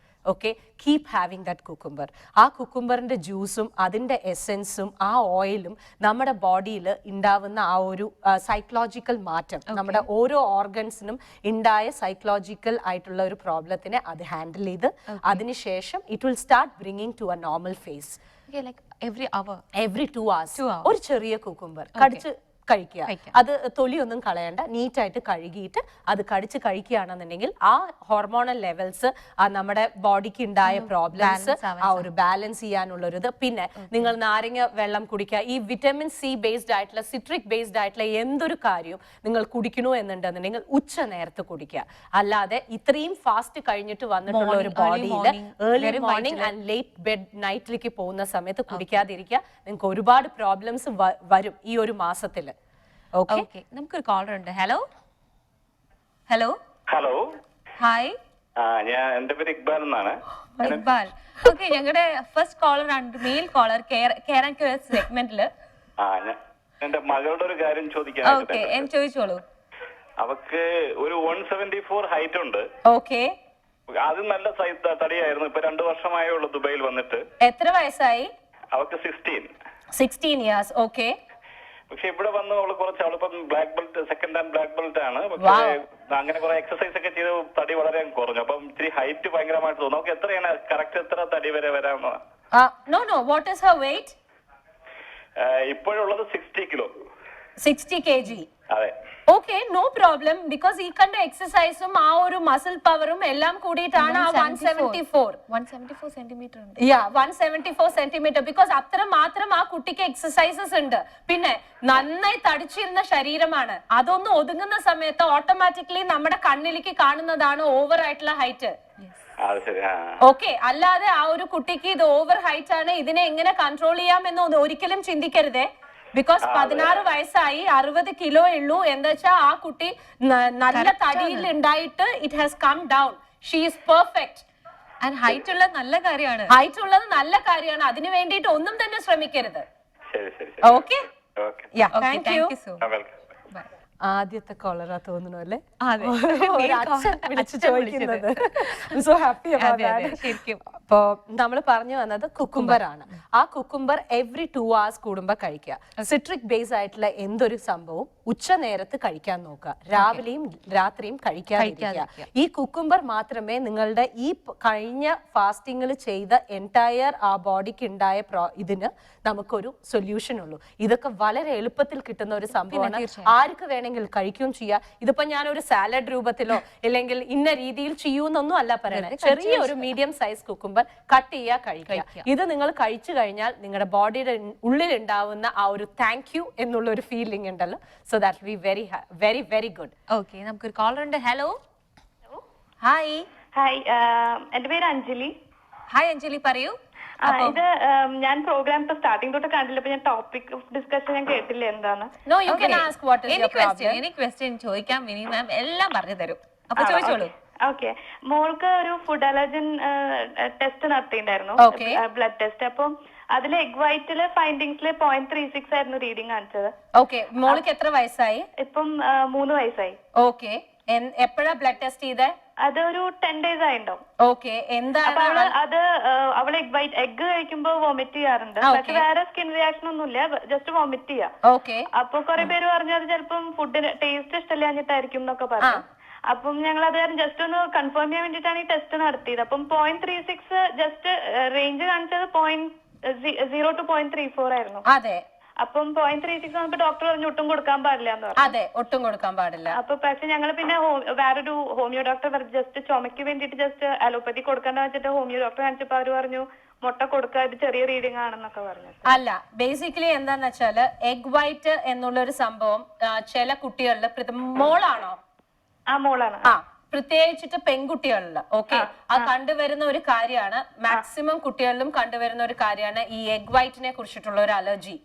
okay, keep having that cucumber. ആ കുക്കുംബറിന്റെ ജ്യൂസും അതിൻ്റെ എസെൻസും ആ ഓയിലും നമ്മുടെ ബോഡിയിൽ ഉണ്ടാവുന്ന ആ ഒരു സൈക്കോളജിക്കൽ മാറ്റം, നമ്മുടെ ഓരോ ഓർഗൻസിനും ഉണ്ടായ സൈക്കോളജിക്കൽ ആയിട്ടുള്ള ഒരു പ്രോബ്ലത്തിനെ അത് ഹാൻഡിൽ ചെയ്ത് അതിനുശേഷം it will start bringing to a normal phase. Every 2 hours ഒരു ചെറിയ കുക്കുംബർ കടിച്ച് കഴിക്കുക. അത് തൊലിയൊന്നും കളയണ്ട, നീറ്റായിട്ട് കഴുകിയിട്ട് അത് കടിച്ച് കഴിക്കുകയാണെന്നുണ്ടെങ്കിൽ ആ ഹോർമോണൽ ലെവൽസ്, നമ്മുടെ ബോഡിക്ക് ഉണ്ടായ പ്രോബ്ലംസ് ആ ഒരു ബാലൻസ് ചെയ്യാനുള്ള ഒരു ഇത്. പിന്നെ നിങ്ങൾ നാരങ്ങ വെള്ളം കുടിക്കുക. ഈ വിറ്റമിൻ സി ബേസ്ഡ് ആയിട്ടുള്ള സിട്രിക് ബേസ്ഡ് ആയിട്ടുള്ള എന്തൊരു കാര്യവും നിങ്ങൾ കുടിക്കണോ എന്നുണ്ടെന്നുണ്ടെങ്കിൽ ഉച്ച നേരത്ത് കുടിക്കുക. അല്ലാതെ ഇത്രയും ഫാസ്റ്റ് കഴിഞ്ഞിട്ട് വന്നിട്ടുള്ള ഒരു ബോഡിയിൽ early morning and late bed നൈറ്റിലേക്ക് പോകുന്ന സമയത്ത് കുടിക്കാതിരിക്കുക. നിങ്ങൾക്ക് ഒരുപാട് പ്രോബ്ലംസ് വരും ഈ ഒരു മാസത്തിൽ. ഓക്കെ, നമുക്കൊരു കോളർ ഉണ്ട്. Hello hello hello, hi. ഞാൻ എന്റെ പേര് ഇക്ബാൽ എന്നാണ്. ഇക്ബാൽ, ഓക്കെ. ഞങ്ങളുടെ ഫസ്റ്റ് കോളർ ആണ്, male caller care and care സെഗ്മെന്റില്. എന്റെ മകളുടെ ഒരു കാര്യം ചോദിക്കാൻ. ചോദിച്ചോളൂ. അവക്ക് ഒരു 174 ഹൈറ്റ് ഉണ്ട്. ഓക്കെ, അത് നല്ല സൈസ് തടിയായിരുന്നു. ഇപ്പൊ 2 വർഷമായേ ഉള്ളൂ ദുബൈയിൽ വന്നിട്ട്. എത്ര വയസ്സായി? അവക്ക് 16 years. ഓക്കെ, പക്ഷെ ഇവിടെ വന്ന് അവളിപ്പം black belt, second hand black belt ആണ്. പക്ഷേ അങ്ങനെ കുറെ എക്സസൈസ് ഒക്കെ ചെയ്ത് തടി വളരെ കുറഞ്ഞു. അപ്പം ഇത്തിരി ഹൈറ്റ് ഭയങ്കരമായിട്ട് തോന്നുന്നു. നമുക്ക് എത്രയാണ് കറക്റ്റ് എത്ര തടി വരെ വരാമെന്ന്? What is her weight? ഇപ്പോഴുള്ളത് 60 കിലോ. 60 kg. അതെ. Okay, no problem. ബിക്കോസ് ഈ കണ്ട എക്സസൈസും ആ ഒരു മസിൽ പവറും എല്ലാം കൂടിയിട്ടാണ് ആ 174 സെന്റിമീറ്റർ ഉണ്ട്. 174 സെന്റിമീറ്റർ. ബിക്കോസ് അത്ര മാത്രം ആ കുട്ടിക്ക് എക്സസൈസസ് ഉണ്ട്. പിന്നെ നന്നായി തടിച്ചിരുന്ന ശരീരമാണ്. അതൊന്ന് ഒതുങ്ങുന്ന സമയത്ത് ഓട്ടോമാറ്റിക്കലി നമ്മുടെ കണ്ണിലേക്ക് കാണുന്നതാണ് ഓവർ ആയിട്ടുള്ള ഹൈറ്റ്. ഓക്കെ, അല്ലാതെ ആ ഒരു കുട്ടിക്ക് ഇത് ഓവർ ഹൈറ്റ് ആണ്, ഇതിനെ എങ്ങനെ കൺട്രോൾ ചെയ്യാം എന്ന് ഒരിക്കലും ചിന്തിക്കരുതേ. ബിക്കോസ് 16 വയസ്സായി, 60 കിലോ ഉള്ളൂ. എന്താ വെച്ചാൽ ആ കുട്ടി നല്ല തടിയിൽ ഉണ്ടായിട്ട് it has come down. She is perfect. And height ഉള്ളത് നല്ല കാര്യമാണ്. ഹൈറ്റ് ഉള്ളത് നല്ല കാര്യമാണ്. അതിനു വേണ്ടിയിട്ട് ഒന്നും തന്നെ ശ്രമിക്കരുത്. Okay, thank U. ആദ്യത്തെ കോളറാ തോന്നുന്നു അല്ലേ? ചോദിക്കുന്നത്. So happy. അപ്പോ നമ്മൾ പറഞ്ഞു വന്നത് കുക്കുംബർ ആണ്. ആ കുക്കുംബർ എവറി 2 hours കൂടുമ്പോ കഴിക്കുക. സിട്രിക് ബേസ് ആയിട്ടുള്ള എന്തൊരു സംഭവവും ഉച്ച നേരത്ത് കഴിക്കാൻ നോക്കുക. രാവിലെയും രാത്രിയും കഴിക്കാതിരിക്കുക. ഈ കുക്കുംബർ മാത്രമേ നിങ്ങളുടെ ഈ കഴിഞ്ഞ ഫാസ്റ്റിംഗിൽ ചെയ്ത എൻറ്റയർ ആ ബോഡിക്ക് ഉണ്ടായ ഇതിന് നമുക്കൊരു സൊല്യൂഷൻ ഉള്ളൂ. ഇതൊക്കെ വളരെ എളുപ്പത്തിൽ കിട്ടുന്ന ഒരു സംഭവമാണ്. ആർക്ക് വേണമെങ്കിലും അല്ലെങ്കിൽ കഴിക്കുകയും ചെയ്യുക. ഇതിപ്പോ ഞാൻ ഒരു സാലഡ് രൂപത്തിലോ അല്ലെങ്കിൽ ഇന്ന രീതിയിൽ ചെയ്യൂന്നൊന്നും അല്ല പറയണത്. ചെറിയ ഒരു മീഡിയം സൈസ് കുക്കുംബർ കട്ട് ചെയ്യുക, കഴിക്കുക. ഇത് നിങ്ങൾ കഴിച്ചു കഴിഞ്ഞാൽ നിങ്ങളുടെ ബോഡിയുടെ ഉള്ളിൽ ഉണ്ടാവുന്ന ആ ഒരു താങ്ക് യു എന്നുള്ള ഒരു ഫീലിംഗ് ഉണ്ടല്ലോ, so that be very very very good. Okay, നമുക്കൊരു കോളർ ഉണ്ട്. ഹലോ. ഹായ്. ഹായ്, എന്റെ പേര് അഞ്ജലി. ഹായ് അഞ്ജലി, പറയൂ. ഇത് ഞാൻ പ്രോഗ്രാം ഇപ്പൊ സ്റ്റാർട്ടിംഗ് തൊട്ട് കണ്ടില്ല, അപ്പൊ ഞാൻ ടോപ്പിക് ഡിസ്കഷൻ ഞാൻ കേട്ടില്ല എന്താണ്. No, you can ask what is your problem. എനിക്ക് ക്വസ്റ്റ്യൻ ചോദിക്കാം, മിനി മാം എല്ലാം പറഞ്ഞു തരും. അപ്പൊ ചോദിച്ചോളൂ. ഓക്കെ, മോൾക്ക് ഒരു ഫുഡ് അലർജൻ ടെസ്റ്റ് നടത്തിയിട്ടുണ്ടായിരുന്നു, ബ്ലഡ് ടെസ്റ്റ്. അപ്പം അതിൽ എഗ് വൈറ്റില് ഫൈൻഡിങ്സില് 0.36 ആയിരുന്നു റീഡിങ് കാണിച്ചത്. ഓക്കെ, മോൾക്ക് എത്ര വയസ്സായി? ഇപ്പം 3 വയസ്സായി. ഓക്കെ, എപ്പോഴാ ബ്ലഡ് ടെസ്റ്റ് ചെയ്തേ? അതൊരു 10 days ആയിട്ടുണ്ടാവും. ഓക്കെ, എന്താണ് അവള് എഗ് കഴിക്കുമ്പോ വോമിറ്റ് ചെയ്യാറുണ്ട്, പക്ഷെ വേറെ സ്കിൻ റിയാക്ഷൻ ഒന്നുമില്ല, ജസ്റ്റ് വോമിറ്റ് ചെയ്യാം. ഓക്കെ, അപ്പൊ കുറെ പേര് പറഞ്ഞു അത് ചിലപ്പം ഫുഡിന് ടേസ്റ്റ് ഇഷ്ടമില്ലാഞ്ഞിട്ടായിരിക്കും എന്നൊക്കെ പറഞ്ഞു. അപ്പം ഞങ്ങൾ അത് ജസ്റ്റ് ഒന്ന് കൺഫേം ചെയ്യാൻ വേണ്ടിയിട്ടാണ് ഈ ടെസ്റ്റ് നടത്തിയത്. അപ്പം 0.36 ജസ്റ്റ് റേഞ്ച് കാണിച്ചത് 0 to 0.34 ആയിരുന്നു. അതെ, അപ്പം 0.36 നമുക്ക് ഡോക്ടർ പറഞ്ഞു ഒട്ടും കൊടുക്കാൻ പാടില്ല എന്ന് പറഞ്ഞു. അതെ, ഒട്ടും കൊടുക്കാൻ പാടില്ല. അപ്പൊ പക്ഷെ ഞങ്ങൾ പിന്നെ വേറൊരു ഹോമിയോ ഡോക്ടർ പറഞ്ഞു ജസ്റ്റ് ചുമക്ക് വേണ്ടിയിട്ട് ജസ്റ്റ് അലോപ്പതി കൊടുക്കേണ്ട വെച്ചിട്ട് ഹോമിയോ ഡോക്ടർ കാണിച്ചപ്പോ അവര് പറഞ്ഞു മുട്ട കൊടുക്കുക, ഇത് ചെറിയ റീഡിംഗ് ആണെന്നൊക്കെ പറഞ്ഞു. അല്ല, ബേസിക്കലി എന്താന്ന് വെച്ചാല് എഗ് വൈറ്റ് എന്നുള്ള ഒരു സംഭവം ചില കുട്ടികളിൽ, മോളാണോ? മോളാണ്. പ്രത്യേകിച്ചിട്ട് പെൺകുട്ടികളിൽ ഓക്കെ അത് കണ്ടുവരുന്ന ഒരു കാര്യമാണ്. മാക്സിമം കുട്ടികളിലും കണ്ടുവരുന്ന ഒരു കാര്യമാണ് ഈ എഗ് വൈറ്റിനെ കുറിച്ചിട്ടുള്ള ഒരു അലർജി.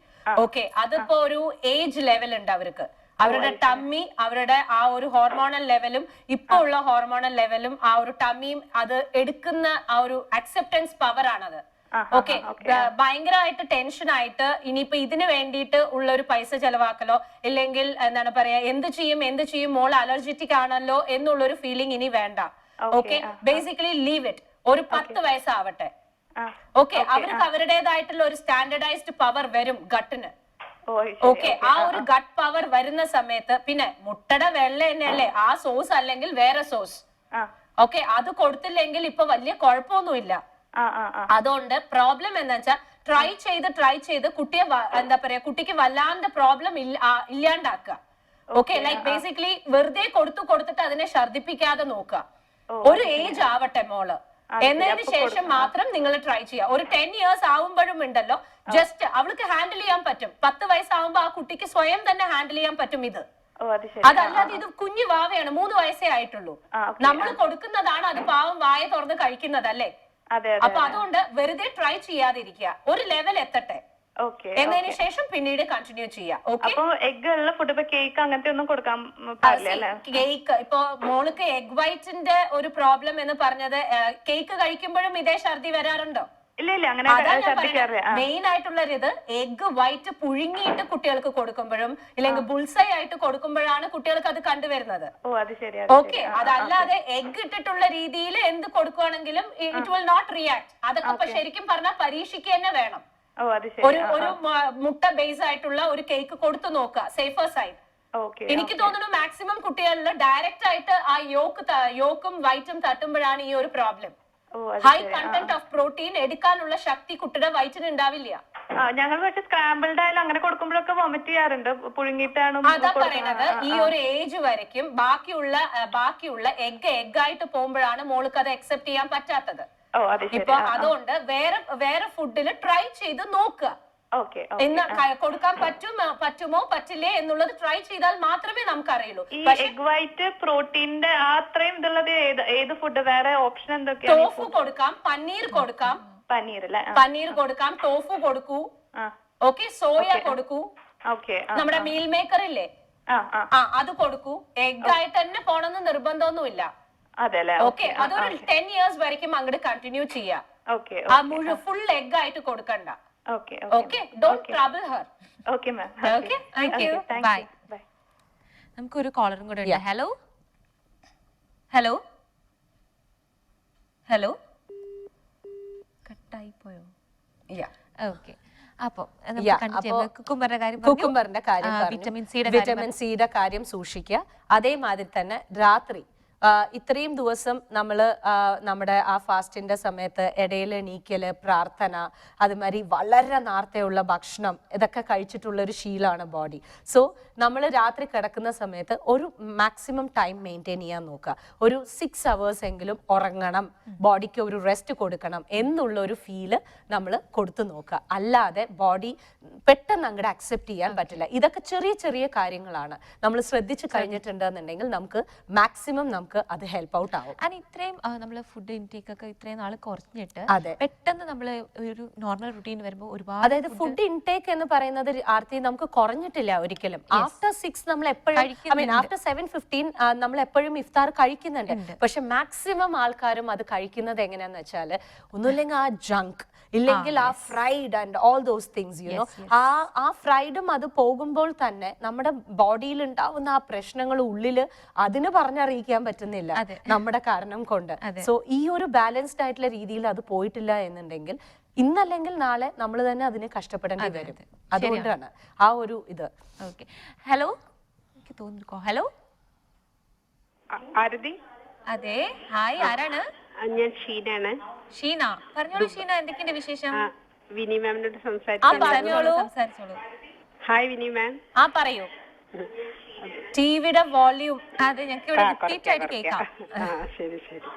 ഓക്കെ, അതിപ്പോ ഒരു ഏജ് ലെവൽ ഉണ്ട് അവർക്ക്. അവരുടെ ടമ്മി, അവരുടെ ആ ഒരു ഹോർമോണൽ ലെവലും ഇപ്പൊ ഉള്ള ഹോർമോണൽ ലെവലും ആ ഒരു ടമ്മിയും അത് എടുക്കുന്ന ആ ഒരു അക്സെപ്റ്റൻസ് പവർ ആണത്. ഓക്കെ, ഭയങ്കരമായിട്ട് ടെൻഷൻ ആയിട്ട് ഇനിയിപ്പോ ഇതിന് വേണ്ടിയിട്ട് ഉള്ള ഒരു പൈസ ചെലവാക്കലോ ഇല്ലെങ്കിൽ എന്താണ് പറയാ എന്ത് ചെയ്യും മോൾ അലർജറ്റിക് ആണല്ലോ എന്നുള്ളൊരു ഫീലിംഗ് ഇനി വേണ്ട. Okay, basically leave it. ഒരു 10 വയസ്സാവട്ടെ. ഓക്കെ, അവർക്ക് അവരുടേതായിട്ടുള്ള ഒരു സ്റ്റാൻഡർഡൈസ്ഡ് പവർ വരും ഗട്ടിന്. ഓക്കെ, ആ ഒരു ഗട്ട് പവർ വരുന്ന സമയത്ത് പിന്നെ മുട്ടയുടെ വെള്ള തന്നെയല്ലേ ആ സോസ് അല്ലെങ്കിൽ വേറെ സോസ്. ഓക്കെ, അത് കൊടുത്തില്ലെങ്കിൽ ഇപ്പൊ വലിയ കുഴപ്പമൊന്നുമില്ല. അതുകൊണ്ട് പ്രോബ്ലം എന്താ വെച്ചാൽ ട്രൈ ചെയ്ത് കുട്ടിയെ എന്താ പറയാ കുട്ടിക്ക് വല്ലാണ്ട് പ്രോബ്ലം ഇല്ലാണ്ടാക്കുക. ഓക്കെ, ലൈക്ക് ബേസിക്കലി വെറുതെ കൊടുത്തിട്ട് അതിനെ ഛർദിപ്പിക്കാതെ നോക്കുക. ഒരു ഏജ് ആവട്ടെ മോള്, എന്നതിന് ശേഷം മാത്രം നിങ്ങൾ ട്രൈ ചെയ്യുക. ഒരു 10 years ആവുമ്പോഴും ഉണ്ടല്ലോ ജസ്റ്റ് അവൾക്ക് ഹാൻഡിൽ ചെയ്യാൻ പറ്റും. 10 വയസ്സാവുമ്പോ ആ കുട്ടിക്ക് സ്വയം തന്നെ ഹാൻഡിൽ ചെയ്യാൻ പറ്റും ഇത്. അതല്ലാതെ ഇത് കുഞ്ഞു വാവയാണ്, 3 വയസ്സേ ആയിട്ടുള്ളൂ. നമ്മൾ കൊടുക്കുന്നതാണ് അത് പാവം വായ തുറന്ന് കഴിക്കുന്നതല്ലേ. അപ്പൊ അതുകൊണ്ട് വെറുതെ ട്രൈ ചെയ്യാതിരിക്കുക, ഒരു ലെവൽ എത്തട്ടെ. എന്നതിന് ശേഷം പിന്നീട് കണ്ടിന്യൂ ചെയ്യാം. കേക്ക് അങ്ങനത്തെ ഒന്നും കൊടുക്കാൻ പാടില്ല. കേക്ക് ഇപ്പൊ മോൾക്ക് എഗ് വൈറ്റിന്റെ ഒരു പ്രോബ്ലം എന്ന് പറഞ്ഞത് കേക്ക് കഴിക്കുമ്പോഴും ഇതേ ഛർദി വരാറുണ്ടോ? മെയിൻ ആയിട്ടുള്ള ഇത് എഗ് വൈറ്റ് പുഴുങ്ങിയിട്ട് കുട്ടികൾക്ക് കൊടുക്കുമ്പോഴും ഇല്ലെങ്കിൽ ബുൾസൈ ആയിട്ട് കൊടുക്കുമ്പോഴാണ് കുട്ടികൾക്ക് അത് കണ്ടുവരുന്നത്. ഓക്കെ, അതല്ലാതെ എഗ് ഇട്ടിട്ടുള്ള രീതിയിൽ എന്ത് കൊടുക്കുകയാണെങ്കിലും ഇറ്റ് വിൽ നോട്ട് റിയാക്ട്. അതൊക്കെ ഇപ്പൊ ശരിക്കും പറഞ്ഞാൽ പരീക്ഷിക്കുക തന്നെ വേണം. ഒരു മുട്ട ബേസ് ആയിട്ടുള്ള ഒരു കേക്ക് കൊടുത്തു നോക്കുക, സേഫർ സൈഡ്. എനിക്ക് തോന്നുന്നു മാക്സിമം കുട്ടികളിൽ ഡയറക്റ്റ് ആയിട്ട് ആ യോക്കും വൈറ്റും തട്ടുമ്പോഴാണ് ഈ ഒരു problem. High content of protein എടുക്കാനുള്ള ശക്തി കുട്ടിയുടെ വയറ്റിന് ഉണ്ടാവില്ല. ഞങ്ങൾ പക്ഷെ സ്ക്രാമ്പിൾഡ് ആയാലും അങ്ങനെ കൊടുക്കുമ്പോഴൊക്കെ വോമിറ്റ് ചെയ്യാറുണ്ട്, പുഴുങ്ങിയിട്ടാണ്. അതാ പറയുന്നത്, ഈ ഒരു ഏജ് വരയ്ക്കും ബാക്കിയുള്ള എഗ് ആയിട്ട് പോകുമ്പോഴാണ് മോൾക്ക് അത് അക്സെപ്റ്റ് ചെയ്യാൻ പറ്റാത്തത്. ഇപ്പൊ അതുകൊണ്ട് വേറെ ഫുഡിൽ ട്രൈ ചെയ്ത് നോക്കുക. കൊടുക്കാൻ പറ്റുമോ പറ്റില്ലേ എന്നുള്ളത് ട്രൈ ചെയ്താൽ മാത്രമേ നമുക്ക് അറിയുള്ളൂ. എഗ് വൈറ്റ് പ്രോട്ടീന്റെ അത്രയും ഇതുള്ളത് ഏത് ഫുഡ്? വേറെ ഓപ്ഷൻ എന്തൊക്കെയാണ്? ടോഫു കൊടുക്കാം, പനീർ കൊടുക്കാം, ടോഫു കൊടുക്കൂ. ഓക്കെ, സോയ കൊടുക്കൂ. നമ്മുടെ മീൽ മേക്കർ ഇല്ലേ, അത് കൊടുക്കൂ. എഗ് ആയിട്ട് തന്നെ പോണെന്ന് നിർബന്ധമൊന്നുമില്ല. ഓക്കെ, അതൊരു 10 years വരയ്ക്കും അങ്ങോട്ട് കണ്ടിന്യൂ ചെയ്യാം. ഫുൾ എഗ് ആയിട്ട് കൊടുക്കണ്ട. Okay, don't trouble her. Okay, ma'am. Okay, thank you. Bye. നമുക്കൊരു കോളറും കൂടെ ഉണ്ട്. ഹലോ കട്ടായി പോയോ? ഓക്കെ, അപ്പൊ കുക്കുംബറിന്റെ കാര്യം, വിറ്റമിൻ സിയുടെ കാര്യം സൂക്ഷിക്കുക. അതേമാതിരി തന്നെ രാത്രി ഇത്രയും ദിവസം നമ്മൾ നമ്മുടെ ആ ഫാസ്റ്റിന്റെ സമയത്ത് ഇടയിൽ എണീക്കല്, പ്രാർത്ഥന, അതുമാതിരി വളരെ നേരത്തെയുള്ള ഭക്ഷണം, ഇതൊക്കെ കഴിച്ചിട്ടുള്ള ഒരു ശീലമാണ് ബോഡി. സോ നമ്മൾ രാത്രി കിടക്കുന്ന സമയത്ത് ഒരു മാക്സിമം ടൈം മെയിൻറ്റെയിൻ ചെയ്യാൻ നോക്കുക. ഒരു 6 hours എങ്കിലും ഉറങ്ങണം, ബോഡിക്ക് ഒരു റെസ്റ്റ് കൊടുക്കണം എന്നുള്ള ഒരു ഫീല് നമ്മൾ കൊടുത്തു നോക്കുക. അല്ലാതെ ബോഡി പെട്ടെന്ന് അങ്ങോട്ട് അക്സെപ്റ്റ് ചെയ്യാൻ പറ്റില്ല. ഇതൊക്കെ ചെറിയ ചെറിയ കാര്യങ്ങളാണ്. നമ്മൾ ശ്രദ്ധിച്ചു കഴിഞ്ഞിട്ടുണ്ടെന്നുണ്ടെങ്കിൽ നമുക്ക് മാക്സിമം നമുക്ക് അത് ഹെൽപ്പ് ഔട്ട് ആവും. ഇത്രയും നമ്മൾ ഫുഡ് ഇൻടേക്ക് ഒക്കെ ഇത്രയും നാൾ കുറഞ്ഞിട്ട് അതെ, പെട്ടെന്ന് നമ്മൾ ഒരു നോർമൽ റുട്ടീൻ വരുമ്പോൾ ഒരുപാട്, അതായത് ഫുഡ് ഇൻടേക്ക് എന്ന് പറയുന്നത് ആർത്തി നമുക്ക് കുറഞ്ഞിട്ടില്ല ഒരിക്കലും. ആഫ്റ്റർ 6 നമ്മൾ എപ്പോഴും, ആഫ്റ്റർ 7:15 നമ്മൾ എപ്പോഴും ഇഫ്താർ കഴിക്കുന്നുണ്ട്. പക്ഷെ മാക്സിമം ആൾക്കാരും അത് കഴിക്കുന്നത് എങ്ങനെയാന്ന് വെച്ചാൽ ഒന്നുമില്ലെങ്കിൽ ആ ജങ്ക്, ഇല്ലെങ്കിൽ ആ fried and all those things, you know. ആ ഫ്രൈഡും അത് പോകുമ്പോൾ തന്നെ നമ്മുടെ ബോഡിയിൽ ഉണ്ടാവുന്ന ആ പ്രശ്നങ്ങൾ ഉള്ളില് അതിന് പറഞ്ഞറിയിക്കാൻ പറ്റുന്നില്ല നമ്മുടെ കാരണം കൊണ്ട്. സോ ഈ ഒരു ബാലൻസ്ഡ് ആയിട്ടുള്ള രീതിയിൽ അത് പോയിട്ടില്ല എന്നുണ്ടെങ്കിൽ ഇന്നല്ലെങ്കിൽ നാളെ നമ്മൾ തന്നെ അതിന് കഷ്ടപ്പെടേണ്ടി വരും. അതുകൊണ്ടാണ് ആ ഒരു ഇത്. ഓക്കെ, ഹലോ, എനിക്ക് തോന്നുന്നു ഹലോ ആരതി. അതെ, ഹായ്, ആരാണ്? ഞാൻ ഷീനാണ്. ഷീന, പറഞ്ഞോളൂ ഷീന, എന്തൊക്കെയുണ്ട് വിശേഷം? വിനി മാമിനോട് സംസാരിച്ചോളൂ. ഹായ് വിനി മാം. പറയൂ. ടിവിയുടെ വോള്യൂം അതെ, ഞങ്ങൾക്ക് ഇവിടെ റിപ്പീറ്റ് ആയിട്ട് കേൾക്കാം. ശരി ശരി.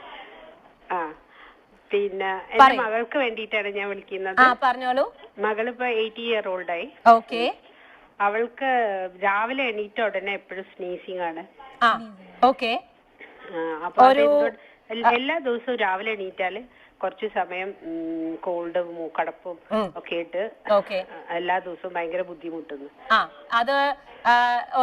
പിന്നെ എന്റെ മകൾക്ക് വേണ്ടിയിട്ടാണ് ഞാൻ വിളിക്കുന്നത്. പറഞ്ഞോളൂ. മകളിപ്പോ 8 year old ആയി. ഓക്കെ. അവൾക്ക് രാവിലെ എണീറ്റ ഉടനെ എപ്പോഴും സ്നീസിങ് ആണ്. ഓക്കെ. അപ്പൊ എല്ലാ ദിവസവും രാവിലെ എണീറ്റാല് കുറച്ചു സമയം കോൾഡ്, മൂക്കടപ്പും ഒക്കെ ആയിട്ട് എല്ലാ ദിവസവും ഭയങ്കര ബുദ്ധിമുട്ടുന്നു. അത്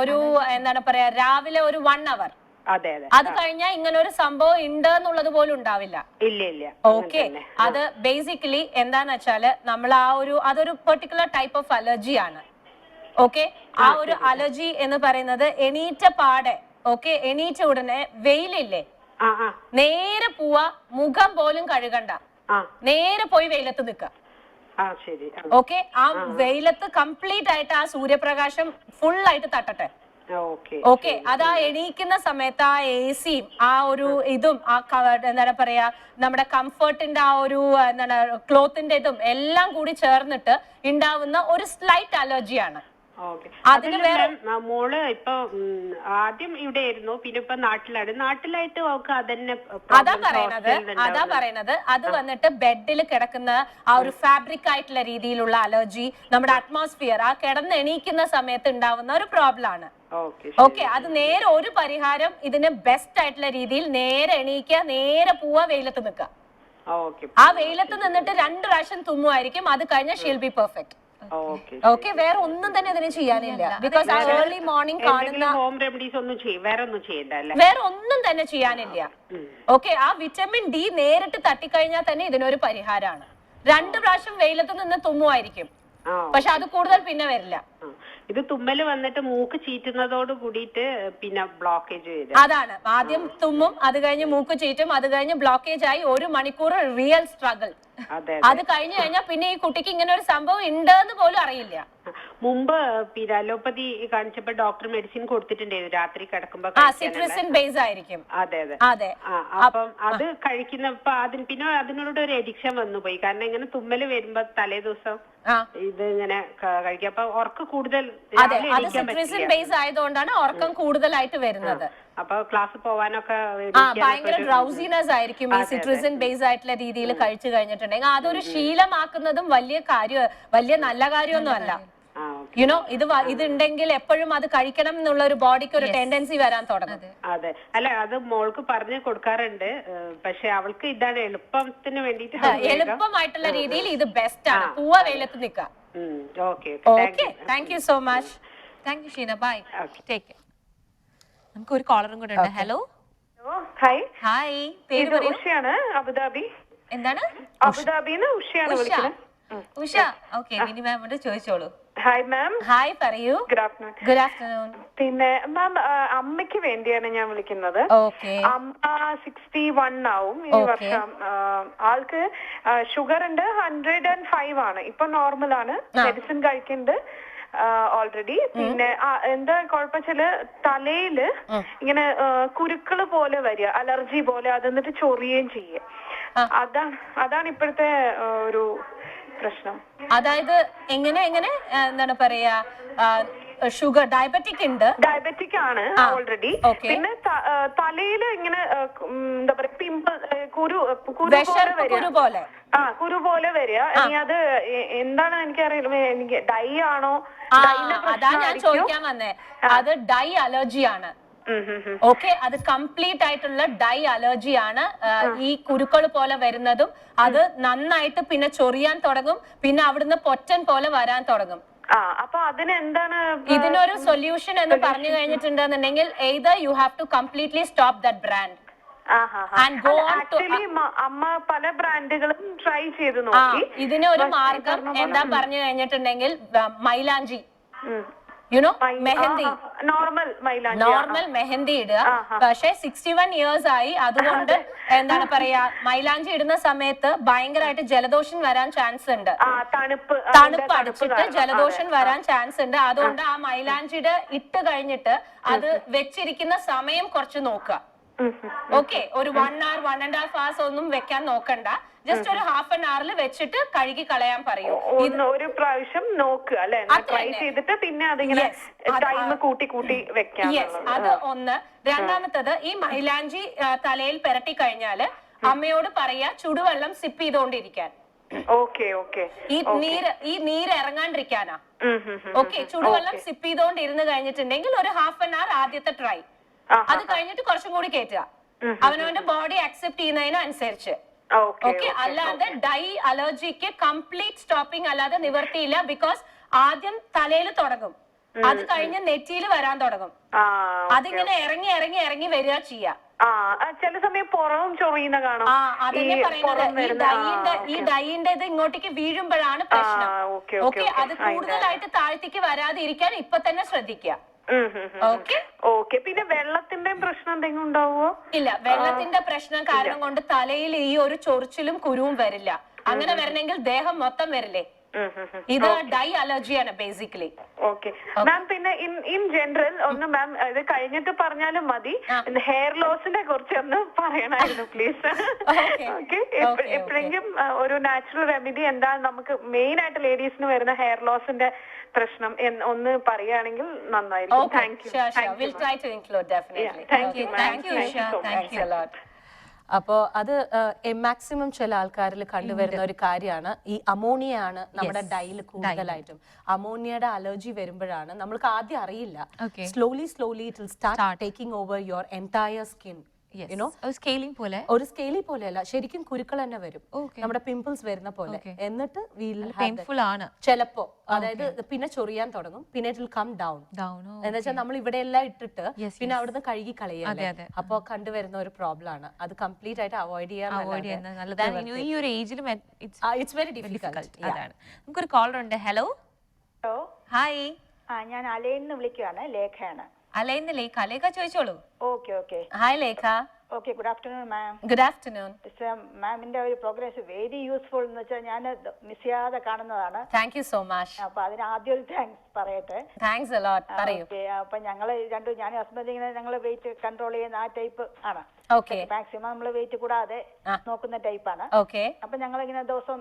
ഒരു എന്താണ് പറയാ, രാവിലെ ഒരു 1 hour. അതെ അതെ. അത് കഴിഞ്ഞാൽ ഇങ്ങനെ ഒരു സംഭവം ഉണ്ട് എന്നുള്ളത് പോലും ഉണ്ടാവില്ല. ഇല്ല ഇല്ല. ഓക്കെ. അത് ബേസിക്കലി എന്താന്ന് വെച്ചാല് നമ്മൾ അതൊരു പെർട്ടിക്കുലർ ടൈപ്പ് ഓഫ് അലർജി ആണ്. ഓക്കെ. ആ ഒരു അലർജി എന്ന് പറയുന്നത് എണീറ്റ പാടെ, ഓക്കെ, എണീറ്റ ഉടനെ വെയിലില്ലേ, നേരെ പോവാ, മുഖം പോലും കഴുകണ്ട, നേരെ പോയി വെയിലത്ത് നിൽക്കുക. ഓക്കെ. ആ വെയിലത്ത് കംപ്ലീറ്റ് ആയിട്ട് ആ സൂര്യപ്രകാശം ഫുൾ ആയിട്ട് തട്ടട്ടെ. ഓക്കെ. അത് ആ എണീക്കുന്ന സമയത്ത് ആ എസിയും ആ ഒരു ഇതും എന്താണ് പറയാ, നമ്മുടെ കംഫർട്ടിന്റെ ആ ഒരു എന്താണ് ക്ലോത്തിന്റെ ഇതും എല്ലാം കൂടി ചേർന്നിട്ട് ഉണ്ടാവുന്ന ഒരു സ്ലൈറ്റ് അലർജിയാണ്. മോള് ഇപ്പൊ ആദ്യം ഇവിടെ ആയിരുന്നു, പിന്നെ ഇപ്പൊ നാട്ടിലാണ്. നാട്ടിലായിട്ട് അവൾക്ക് അതന്നെ അതാ പറയണത്. അത് വന്നിട്ട് ബെഡിൽ കിടക്കുന്ന ആ ഒരു ഫാബ്രിക് ആയിട്ടുള്ള രീതിയിലുള്ള അലർജി, നമ്മുടെ അറ്റ്മോസ്ഫിയർ, ആ കിടന്ന് എണീക്കുന്ന സമയത്ത് ഉണ്ടാവുന്ന ഒരു പ്രോബ്ലം ആണ്. ഓക്കെ. അത് നേരെ ഒരു പരിഹാരം ഇതിന് ബെസ്റ്റ് ആയിട്ടുള്ള രീതിയിൽ നേരെ എണീക്കുക, നേരെ പോവാ, വെയിലത്ത് നിൽക്കുക. ആ വെയിലത്ത് നിന്നിട്ട് 2 പ്രാവശ്യം തുമ്മുമായിരിക്കും. അത് കഴിഞ്ഞാൽ ഷീൽ ബി പെർഫെക്റ്റ്. ഓക്കെ. വേറെ ഒന്നും തന്നെ ഇതിന് ചെയ്യാനില്ല. ബിക്കോസ് ഏർലി മോർണിംഗ് കാണുന്ന വേറെ ഒന്നും തന്നെ ചെയ്യാനില്ല. ഓക്കെ. ആ വിറ്റമിൻ ഡി നേരിട്ട് തട്ടിക്കഴിഞ്ഞാൽ തന്നെ ഇതിനൊരു പരിഹാരമാണ്. 2 പ്രാവശ്യം വെയിലത്ത് നിന്ന് തുമ്മുമായിരിക്കും, പക്ഷെ അത് കൂടുതൽ പിന്നെ വരില്ല. ഇത് തുമ്മല് വന്നിട്ട് മൂക്ക് ചീറ്റുന്നതോട് കൂടിയിട്ട് പിന്നെ ബ്ലോക്കേജ് വരും. അതാണ്. ആദ്യം തുമ്മും, അത് കഴിഞ്ഞ് മൂക്ക് ചീറ്റും, അത് കഴിഞ്ഞ് ബ്ലോക്കേജ് ആയി 1 മണിക്കൂർ റിയൽ സ്ട്രഗിൾ. അത് കഴിഞ്ഞു കഴിഞ്ഞാൽ പിന്നെ ഈ കുട്ടിക്ക് ഇങ്ങനെ ഒരു സംഭവം ഉണ്ടെന്ന് പോലും അറിയില്ല. മുമ്പ് പിന്നെ അലോപ്പതി കാണിച്ചപ്പോ ഡോക്ടർ മെഡിസിൻ കൊടുത്തിട്ടുണ്ടായിരുന്നു രാത്രി കിടക്കുമ്പോ. സിട്രസിൻ ബേസ് ആയിരിക്കും. അതെ അതെ അതെ. അപ്പം അത് കഴിക്കുന്നപ്പോ പിന്നെ അതിനോട് ഒരു എഡിക്ഷൻ വന്നു പോയി. കാരണം ഇങ്ങനെ തുമ്മല് വരുമ്പോ തലേ ദിവസം ഇത് ഇങ്ങനെ കഴിക്കാം. അപ്പൊ ഉറക്കം കൂടുതൽ സിട്രസിൻ ബേസ് ആയതുകൊണ്ടാണ് ഉറക്കം കൂടുതലായിട്ട് വരുന്നത്. അപ്പൊ ക്ലാസ് പോവാനൊക്കെ ഭയങ്കര ഡ്രൗസിനെസ് ആയിരിക്കും ഈ സിട്രസിൻ ബേസ് ആയിട്ടുള്ള രീതിയിൽ കഴിച്ചു കഴിഞ്ഞിട്ടുണ്ടെങ്കിൽ. അതൊരു ശീലമാക്കുന്നതും വലിയ നല്ല കാര്യമൊന്നും അല്ല. യുനോ, ഇത് ഉണ്ടെങ്കിൽ എപ്പോഴും അത് കഴിക്കണം എന്നുള്ള ഒരു ബോഡിക്ക് ഒരു ടെൻഡൻസി വരാൻ തുടങ്ങും. അതെ. അല്ല, അത് മോൾക്ക് പറഞ്ഞു കൊടുക്കാറുണ്ട്. പക്ഷെ അവൾക്ക് ഇതാണ് എളുപ്പത്തിന് വേണ്ടിട്ട്, എളുപ്പമായിട്ടുള്ള രീതിയിൽ ഇത് ബെസ്റ്റ് ആണ്. പൂവ വെയിലത്ത് നിൽക്കാം. Okay. Thank you so much. Thank you Sheena. Bye. Take care. നമുക്ക് ഒരു കോളറും കൂടെ ഉണ്ട്. ഹലോ. ഹായ്. ഹായ്. പേര് പറയൂ. ഉഷയാണ്, അബുദാബി. എന്താണ്? അബുദാബിന്ന് ഉഷയാണ് വിളിക്കുന്നത്. ഉഷ. ഓക്കെ. മിനി മാമോട് ചോദിച്ചോളൂ. Hi ma'am. ഹായ്, പറയൂ. Good afternoon. Good afternoon. പിന്നെ മാം, അമ്മയ്ക്ക് വേണ്ടിയാണ് ഞാൻ വിളിക്കുന്നത്. അമ്മ 61 ആവും ഈ വർഷം. ആൾക്ക് ഷുഗർ ഉണ്ട്, 105 ആണ്. ഇപ്പൊ നോർമൽ ആണ്. മെഡിസിൻ കഴിക്കുന്നുണ്ട്. ഓൾറെഡി. പിന്നെ എന്താ കുഴപ്പച്ചാല് തലയില് ഇങ്ങനെ കുരുക്കള് പോലെ വരിക, അലർജി പോലെ, അത് എന്നിട്ട് ചൊറിയുകയും ചെയ്യും. അതാണ് ഇപ്പോഴത്തെ ഒരു പ്രശ്നം. അതായത് എങ്ങനെ എന്താണ് പറയാ, ഷുഗർ ഡയബറ്റിക് ഉണ്ട്, ഡയബറ്റിക് ആണ് ഓൾറെഡി. പിന്നെ തലയില് ഇങ്ങനെ എന്താ പറയാ പിമ്പിൾ, കുരു പോലെ കുരു പോലെ വരിക. ഇനി അത് എന്താണ് എനിക്കറിയില്ല, എനിക്ക് ഡൈ ആണോ, അതാ ഞാൻ ചോദിക്കാൻ വന്നേ. അത് ഡൈ അലർജി ആണ്. ഓക്കെ, അത് കംപ്ലീറ്റ് ആയിട്ടുള്ള ഡൈ അലർജി ആണ്. ഈ കുരുക്കൾ പോലെ വരുന്നതും അത് നന്നായിട്ട് പിന്നെ ചൊറിയാൻ തുടങ്ങും, പിന്നെ അവിടുന്ന് പൊറ്റൻ പോലെ വരാൻ തുടങ്ങും. അപ്പൊ അതിന് എന്താണ് ഇതിനൊരു സൊല്യൂഷൻ എന്ന് പറഞ്ഞു കഴിഞ്ഞിട്ടുണ്ടെന്നുണ്ടെങ്കിൽ either you have to completely stop that brand and go on to അമ്മ പല ബ്രാൻഡുകളും ട്രൈ ചെയ്ത് നോക്കി. ഇതിനൊരു മാർഗം എന്താ പറഞ്ഞു കഴിഞ്ഞിട്ടുണ്ടെങ്കിൽ മൈലാഞ്ചി, you know, mehndi, normal mehndi ഇടുക. പക്ഷെ 61 years ആയി, അതുകൊണ്ട് എന്താണ് പറയാ, മൈലാഞ്ചി ഇടുന്ന സമയത്ത് ഭയങ്കരമായിട്ട് ജലദോഷം വരാൻ ചാൻസ് ഉണ്ട്. തണുപ്പ് അടിച്ചിട്ട് ജലദോഷം വരാൻ ചാൻസ് ഉണ്ട്. അതുകൊണ്ട് ആ മൈലാഞ്ചിയുടെ ഇട്ട് കഴിഞ്ഞിട്ട് അത് വെച്ചിരിക്കുന്ന സമയം കുറച്ച് നോക്കുക. ഓക്കെ, ഒരു 1 hour 1.5 hours ഒന്നും വെക്കാൻ നോക്കണ്ട. ജസ്റ്റ് ഒരു ഹാഫ് ആൻ അവറിൽ വെച്ചിട്ട് കഴുകി കളയാൻ പറയൂ. ഒരു പ്രാവശ്യം നോക്കുക അല്ലെ, ട്രൈ ചെയ്തിട്ട് പിന്നെ അതിങ്ങനെ ടൈം കൂട്ടി വെക്കാം. അത് ഒന്ന്. രണ്ടാമത്തത്, ഈ മൈലാഞ്ചി തലയിൽ പെരട്ടി കഴിഞ്ഞാല് അമ്മയോട് പറയാ ചുടുവെള്ളം സിപ്പ് ചെയ്തോണ്ടിരിക്കാൻ. ഈ നീര് ഇറങ്ങാണ്ടിരിക്കാനാ. ഓക്കെ, ചുടുവെള്ളം സിപ്പ് ചെയ്തോണ്ടിരുന്ന് കഴിഞ്ഞിട്ടുണ്ടെങ്കിൽ ഒരു ഹാഫ് ആൻ അവർ ആദ്യത്തെ ട്രൈ, അത് കഴിഞ്ഞിട്ട് കുറച്ചും കൂടി കയറ്റുക, അവനവന്റെ ബോഡി അക്സെപ്റ്റ് ചെയ്യുന്നതിനനുസരിച്ച്. ഓക്കെ, അല്ലാതെ ഡൈ അലർജിക്ക് കംപ്ലീറ്റ് സ്റ്റോപ്പിംഗ് അല്ലാതെ നിവർത്തിയില്ല. ബിക്കോസ് ആദ്യം തലയിൽ തുടങ്ങും, അത് കഴിഞ്ഞ് നെറ്റിയിൽ വരാൻ തുടങ്ങും. അതിങ്ങനെ ഇറങ്ങി വരിക ചെയ്യാ. ചില സമയം പുറവും ചൊറിയുന്ന കാണാം. അതന്നെ പറയുന്നത്, ഈ ഡൈയിന്റെ ഇത് ഇങ്ങോട്ടേക്ക് വീഴുമ്പോഴാണ് പ്രശ്നം. ഓക്കെ, അത് കൂടുതലായിട്ട് താഴ്ത്തിക്ക് വരാതെ ഇരിക്കാൻ ഇപ്പൊ തന്നെ ശ്രദ്ധിക്കുക. പിന്നെ വെള്ളത്തിന്റെ പ്രശ്നം എന്തെങ്കിലും ഉണ്ടാവുമോ? ഇല്ല, വെള്ളത്തിന്റെ പ്രശ്നം കാരണം കൊണ്ട് തലയിൽ ഈ ഒരു ചൊറിച്ചിലും കുരുവും വരില്ല. അങ്ങനെ വരണമെങ്കിൽ ദേഹം മൊത്തം വരില്ലേ. ഇത് ഡൈ അലർജിയാണ് ബേസിക്കലി. ഓക്കെ മാം, പിന്നെ ഇൻ ജനറൽ ഒന്ന് മാം ഇത് കഴിഞ്ഞിട്ട് പറഞ്ഞാലും മതി, ഹെയർ ലോസിനെ കുറിച്ച് ഒന്ന് പറയണമായിരുന്നു പ്ലീസ്. ഓക്കെ, എപ്പോഴെങ്കിലും ഒരു നാച്ചുറൽ റെമഡി എന്താ നമുക്ക് മെയിൻ ആയിട്ട് ലേഡീസിന് വരുന്ന ഹെയർ ലോസിന്റെ പ്രശ്നം ഒന്ന് പറയുകയാണെങ്കിൽ നന്നായിരിക്കും. അപ്പോ അത് മാക്സിമം ചില ആൾക്കാരിൽ കണ്ടുവരുന്ന ഒരു കാര്യമാണ്. ഈ അമോണിയ ആണ് നമ്മുടെ ഡൈയിൽ കൂടുതലായിട്ടും. അമോണിയയുടെ അലർജി വരുമ്പോഴാണ് നമ്മൾക്ക് ആദ്യം അറിയില്ല, slowly it will start taking over your entire skin. ഒരു സ്കെയിലി പോലെയല്ല, ശരിക്കും കുരുക്കൾ തന്നെ വരും, നമ്മുടെ പിമ്പിൾസ് വരുന്ന പോലെ. എന്നിട്ട് പെയിൻഫുൾ ആണ് ചിലപ്പോ, അതായത് പിന്നെ ചൊറിയാൻ തുടങ്ങും, പിന്നെ ഇറ്റ് വിൽ കം ഡൗൺ. എന്താ വെച്ചാൽ നമ്മൾ ഇവിടെ എല്ലാം ഇട്ടിട്ട് പിന്നെ അവിടുന്ന് കഴുകി കളയല്ലേ. അപ്പൊ കണ്ടുവരുന്ന ഒരു പ്രോബ്ലം ആണ്. അത് കംപ്ലീറ്റ് ആയിട്ട് അവോയ്ഡ് ചെയ്യാൻ ഈ ഒരു ഏജിലും ഇറ്റ്സ് വെരി ഡിഫിക്കൽട്ട്. നമുക്കൊരു കോളർ ഉണ്ട്. Hello, hi. ഞാൻ അലൈന്ന് വിളിക്കുകയാണ്, ലേഖയാണ്. അലൈന്ന് ലേഖ ചോദിച്ചോളൂ. Okay. Hi Lekha. Okay, good afternoon ma'am. Good afternoon. മാമിന്റെ ഒരു പ്രോഗ്രസ് വെരി യൂസ്ഫുൾ എന്ന് വെച്ചാൽ ഞാൻ മിസ് ചെയ്യാതെ കാണുന്നതാണ്. Thank you so much. അപ്പൊ അതിന് ആദ്യം ഒരു താങ്ക്സ് പറയട്ടെ. താങ്ക്സ് എ ലോട്ട്. പറയൂ. അപ്പൊ ഞങ്ങള് ഞാൻ ഹസ്ബൻഡ് ഇങ്ങനെ ഞങ്ങള് വെയിറ്റ് കൺട്രോൾ ചെയ്യുന്ന ആ ടൈപ്പ് ആണ്. മാക്സിമം നമ്മള് വെയിറ്റ് കൂടാതെ നോക്കുന്ന ടൈപ്പാണ്. അപ്പൊ ഞങ്ങൾ ഇങ്ങനെ ദിവസം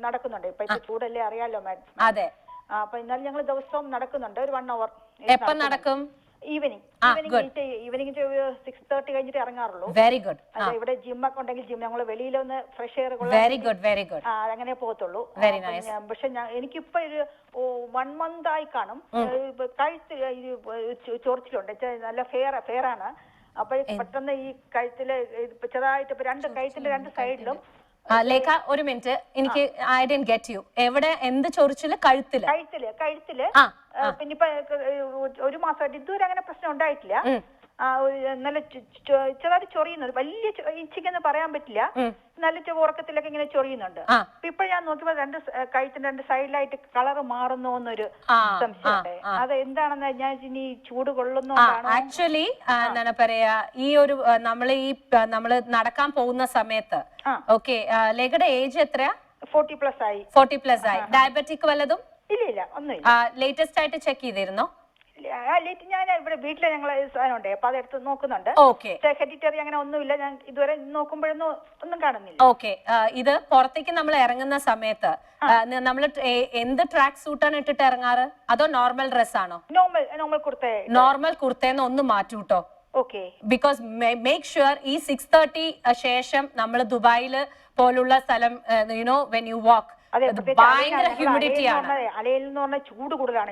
നടക്കുന്നുണ്ട്. ഇപ്പൊ ചൂടല്ലേ അറിയാലോ മാഡം. അതെ. അപ്പൊ ഇന്നാലും ഞങ്ങൾ ദിവസവും നടക്കുന്നുണ്ട്, ഒരു 1 hour. എപ്പോ നടക്കും? ഈവനിങ് 6:30 കഴിഞ്ഞിട്ട് ഇറങ്ങാറുള്ളൂ. Very good. അതെ, ഇവിടെ ജിമ്മൊക്കെ ഉണ്ടെങ്കിൽ ജിം ഞങ്ങൾ വെളിയിലൊന്ന് ഫ്രഷ് എയർ വെരി ഗുഡ്. അങ്ങനെ പോകത്തുള്ളൂ. പക്ഷെ എനിക്കിപ്പോ ഒരു 1 month ആയി കാണും. കഴുത്ത് ചൊറിച്ചിലുണ്ട്, നല്ല ഫെയർ ആണ്. അപ്പൊ പെട്ടെന്ന് ഈ കഴുത്തില് ചെറുതായിട്ട് ഇപ്പൊ കഴുത്തിന്റെ 2 സൈഡിലും. ലേഖ, ഒരു മിനിറ്റ്, എനിക്ക് ഐ ഡിഡ്ന്റ് ഗെറ്റ് യു. എവിടെ എന്ത് ചൊറിച്ചില്? കഴുത്തില്. പിന്നെ ഇപ്പൊ 1 മാസമായിട്ട് ഇതുവരെ അങ്ങനെ പ്രശ്നം ഉണ്ടായിട്ടില്ല. നല്ല ചെറുതായിട്ട് ചൊറിയുന്നുണ്ട്, വലിയ ഇച്ചിക്കെന്ന് പറയാൻ പറ്റില്ല, നല്ല ഉറക്കത്തിലൊക്കെ ഇങ്ങനെ ചൊറിയുന്നുണ്ട്. ഇപ്പൊ ഞാൻ നോക്കിയപ്പോ കഴുത്തിന്റെ 2 സൈഡിലായിട്ട് കളർ മാറുന്നു എന്നൊരു സംശയമുണ്ട്. അത് എന്താണെന്ന് ഞാൻ ഇനി ചൂട് കൊള്ളുന്നോണ്ടാണ്. ആക്ച്വലി എന്താണ് പറയാ, ഈ ഒരു നമ്മള് നടക്കാൻ പോകുന്ന സമയത്ത്, ഓക്കെ, ലേഖയുടെ ഏജ് എത്രയാ? 40+ ആയി. 40+ ആയി. ഡയബറ്റിക് വല്ലതും? ഇല്ല ഒന്നുമില്ല. ലേറ്റസ്റ്റ് ആയിട്ട് ചെക്ക് ചെയ്തിരുന്നോ? ഞാൻ ഇവിടെ വീട്ടിലെ ഞങ്ങൾ സാധനം ഉണ്ട്, അപ്പൊ അതെടുത്ത് നോക്കുന്നുണ്ട്. ഓക്കെ, ഹെഡിറ്ററി അങ്ങനെ ഒന്നുമില്ല. ഞാൻ ഇതുവരെ നോക്കുമ്പോഴൊന്നും ഒന്നും കാണുന്നില്ല. ഓക്കെ, ഇത് പുറത്തേക്ക് നമ്മൾ ഇറങ്ങുന്ന സമയത്ത് നമ്മൾ എന്ത് ട്രാക്ക് സൂട്ടാണ് ഇട്ടിട്ട് ഇറങ്ങാറ്, അതോ നോർമൽ ഡ്രസ് ആണോ? നോർമൽ കുർത്ത. നോർമൽ കുർത്തേന്ന് ഒന്ന് മാറ്റൂട്ടോ. ഓക്കെ, ബിക്കോസ് മേക്ക് ഷുവർ ഈ 6:30 ശേഷം നമ്മൾ ദുബായില് പോലുള്ള സ്ഥലം വെൻ യു വാക്ക് ഭയങ്കര ഹ്യൂമിഡിറ്റി ആണ്, ചൂട് കൂടുതലാണ്,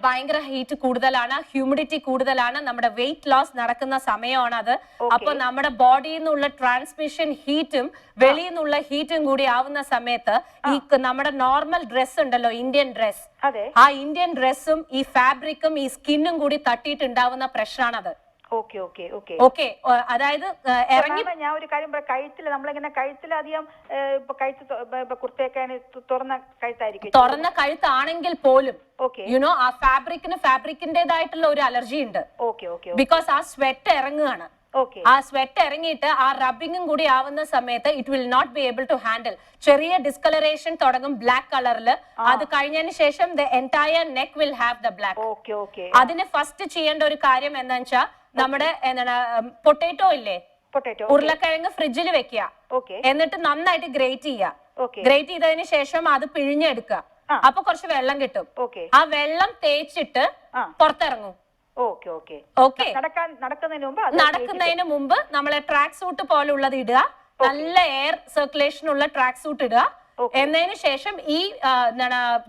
ഭയങ്കര ഹീറ്റ് കൂടുതലാണ്, ഹ്യൂമിഡിറ്റി കൂടുതലാണ്, നമ്മുടെ വെയിറ്റ് ലോസ് നടക്കുന്ന സമയമാണ് അത്. അപ്പൊ നമ്മുടെ ബോഡിയിൽ നിന്നുള്ള ട്രാൻസ്മിഷൻ ഹീറ്റും വെളിയിൽ നിന്നുള്ള ഹീറ്റും കൂടി ആവുന്ന സമയത്ത് ഈ നമ്മുടെ നോർമൽ ഡ്രസ് ഉണ്ടല്ലോ, ഇന്ത്യൻ ഡ്രസ്, ആ ഇന്ത്യൻ ഡ്രസ്സും ഈ ഫാബ്രിക്കും ഈ സ്കിന്നും കൂടി തട്ടിയിട്ടുണ്ടാവുന്ന പ്രശ്നമാണത്. ഓക്കെ, അതായത് ഇറങ്ങി ഞാൻ ഒരു കാര്യം പറയാം, കഴുത്തിൽ നമ്മളിങ്ങനെ കഴുത്തിലധികം കുർത്തയൊക്കെ തുറന്ന കഴുത്തായിരിക്കും, തുറന്ന കഴുത്താണെങ്കിൽ പോലും ആ ഫാബ്രിക്കിന്റേതായിട്ടുള്ള ഒരു അലർജി ഉണ്ട്. ബിക്കോസ് ആ സ്വെറ്റ് ഇറങ്ങുകയാണ്, ആ സ്വെറ്റ് ഇറങ്ങിയിട്ട് ആ റബ്ബിങ്ങും കൂടി ആവുന്ന സമയത്ത് it will not be able to handle. ചെറിയ ഡിസ്കളറേഷൻ തുടങ്ങും ബ്ലാക്ക് കളറിൽ, അത് കഴിഞ്ഞതിന് ശേഷം the entire neck will have the black. അതിന് ഫസ്റ്റ് ചെയ്യേണ്ട ഒരു കാര്യം എന്താ വെച്ചാൽ, നമ്മുടെ പൊട്ടേറ്റോ ഇല്ലേ, ഉരുളക്കിഴങ്ങ് ഫ്രിഡ്ജിൽ വെക്കുക, എന്നിട്ട് നന്നായിട്ട് ഗ്രേറ്റ് ചെയ്യുക. ഗ്രേറ്റ് ചെയ്തതിന് ശേഷം അത് പിഴിഞ്ഞെടുക്കുക, അപ്പൊ കുറച്ച് വെള്ളം കിട്ടും. ആ വെള്ളം തേച്ചിട്ട് പുറത്തിറങ്ങും. നടക്കുന്നതിന് മുമ്പ് നമ്മളെ ട്രാക്ക് സൂട്ട് പോലുള്ളത് ഇടുക, നല്ല എയർ സർക്കുലേഷൻ ഉള്ള ട്രാക്ക് സൂട്ട് ഇടുക. എന്നതിന് ശേഷം ഈ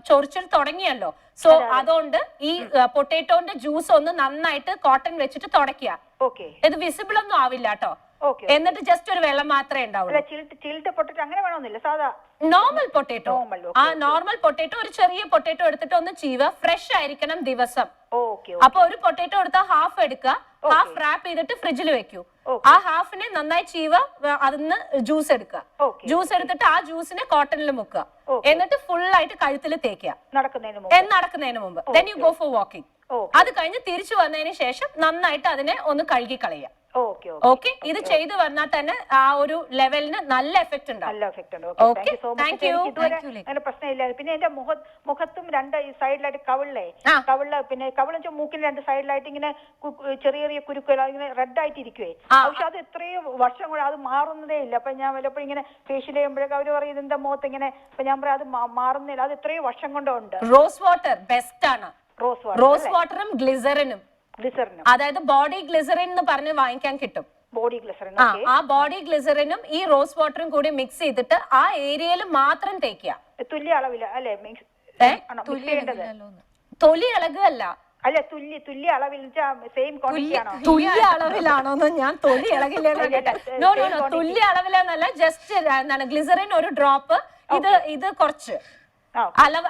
ചൊറിച്ചിൽ തുടങ്ങിയല്ലോ, സോ അതുകൊണ്ട് ഈ പൊട്ടേറ്റോന്റെ ജ്യൂസ് ഒന്ന് നന്നായിട്ട് കോട്ടൺ വെച്ചിട്ട് തുടയ്ക്കുക. ഇത് വിസിബിൾ ഒന്നും ആവില്ല കേട്ടോ. എന്നിട്ട് ജസ്റ്റ് ഒരു വെള്ളം മാത്രമേ ഉണ്ടാവുള്ളൂ. നോർമൽ പൊട്ടേറ്റോ, ആ നോർമൽ പൊട്ടേറ്റോ, ഒരു ചെറിയ പൊട്ടേറ്റോ എടുത്തിട്ട് ഒന്ന് ചീവുക. ഫ്രഷ് ആയിരിക്കണം ദിവസം. അപ്പൊ ഒരു പൊട്ടേറ്റോ എടുത്താൽ ഹാഫ് എടുക്കുക, ഹാഫ് റാപ്പ് ചെയ്തിട്ട് ഫ്രിഡ്ജിൽ വെക്കൂ. ആ ഹാഫിനെ നന്നായി ചീവുക, അതിന്ന് ജ്യൂസ് എടുക്കുക. ജ്യൂസ് എടുത്തിട്ട് ആ ജ്യൂസിനെ കോട്ടണിൽ മുക്കുക, എന്നിട്ട് ഫുൾ ആയിട്ട് കഴുത്തിൽ തേക്കുക നടക്കുന്നതിന് മുമ്പ്. Then you go for walking. അത് കഴിഞ്ഞ് തിരിച്ചു വന്നതിന് ശേഷം നന്നായിട്ട് അതിനെ ഒന്ന് കഴുകി കളയുക. ഓക്കെ, ഇത് ചെയ്തു വന്നാൽ തന്നെ ആ ഒരു ലെവലിന് നല്ല എഫക്ട് ഉണ്ടാവും. പ്രശ്നമില്ല. പിന്നെ എന്റെ മുഖത്തും രണ്ട് സൈഡിലായിട്ട് കവിളില് പിന്നെ കവിള മൂക്കിന് രണ്ട് സൈഡിലായിട്ട് ഇങ്ങനെ ചെറിയ ചെറിയ കുരുക്കൾ ഇങ്ങനെ റെഡ് ആയിട്ട് ഇരിക്കുവേ. പക്ഷെ അത് എത്രയോ വർഷം കൂടെ അത് മാറുന്നതേ ഇല്ല. അപ്പൊ ഞാൻ വല്ലപ്പോഴും ഇങ്ങനെ ഫേഷ്യൽ ചെയ്യുമ്പോഴൊക്കെ അവര് പറയും എന്റെ മുഖത്ത് ഇങ്ങനെ, അപ്പൊ ഞാൻ പറയാം അത് മാറുന്നില്ല, അത് എത്രയോ വർഷം കൊണ്ടുണ്ട്. റോസ് വാട്ടർ ബെസ്റ്റ് ആണ്. റോസ് വാട്ടറും ഗ്ലിസറിനും, അതായത് ബോഡി ഗ്ലിസറിൻ എന്ന് പറഞ്ഞ് വാങ്ങിക്കാൻ കിട്ടും. ബോഡി ഗ്ലിസറിൻ, ആ ബോഡി ഗ്ലിസറിനും ഈ റോസ് വാട്ടറും കൂടി മിക്സ് ചെയ്തിട്ട് ആ ഏരിയയിൽ മാത്രം തേക്കുക. തുല്യ അളവില അല്ലെ തൊലി ഇളകല്ല, അല്ല തുല്യ അളവിൽ സെയിം ക്വാണ്ടിറ്റി ആണോ? തുല്യ അളവിലാണോന്ന് ഞാൻ തൊലി ഇളകില്ലെന്ന് കേട്ടെ. നോ, തുല്യ അളവിലെന്നല്ല, ജസ്റ്റ് ഗ്ലിസറിൻ ഒരു ഡ്രോപ്പ്, ഇത് കുറച്ച്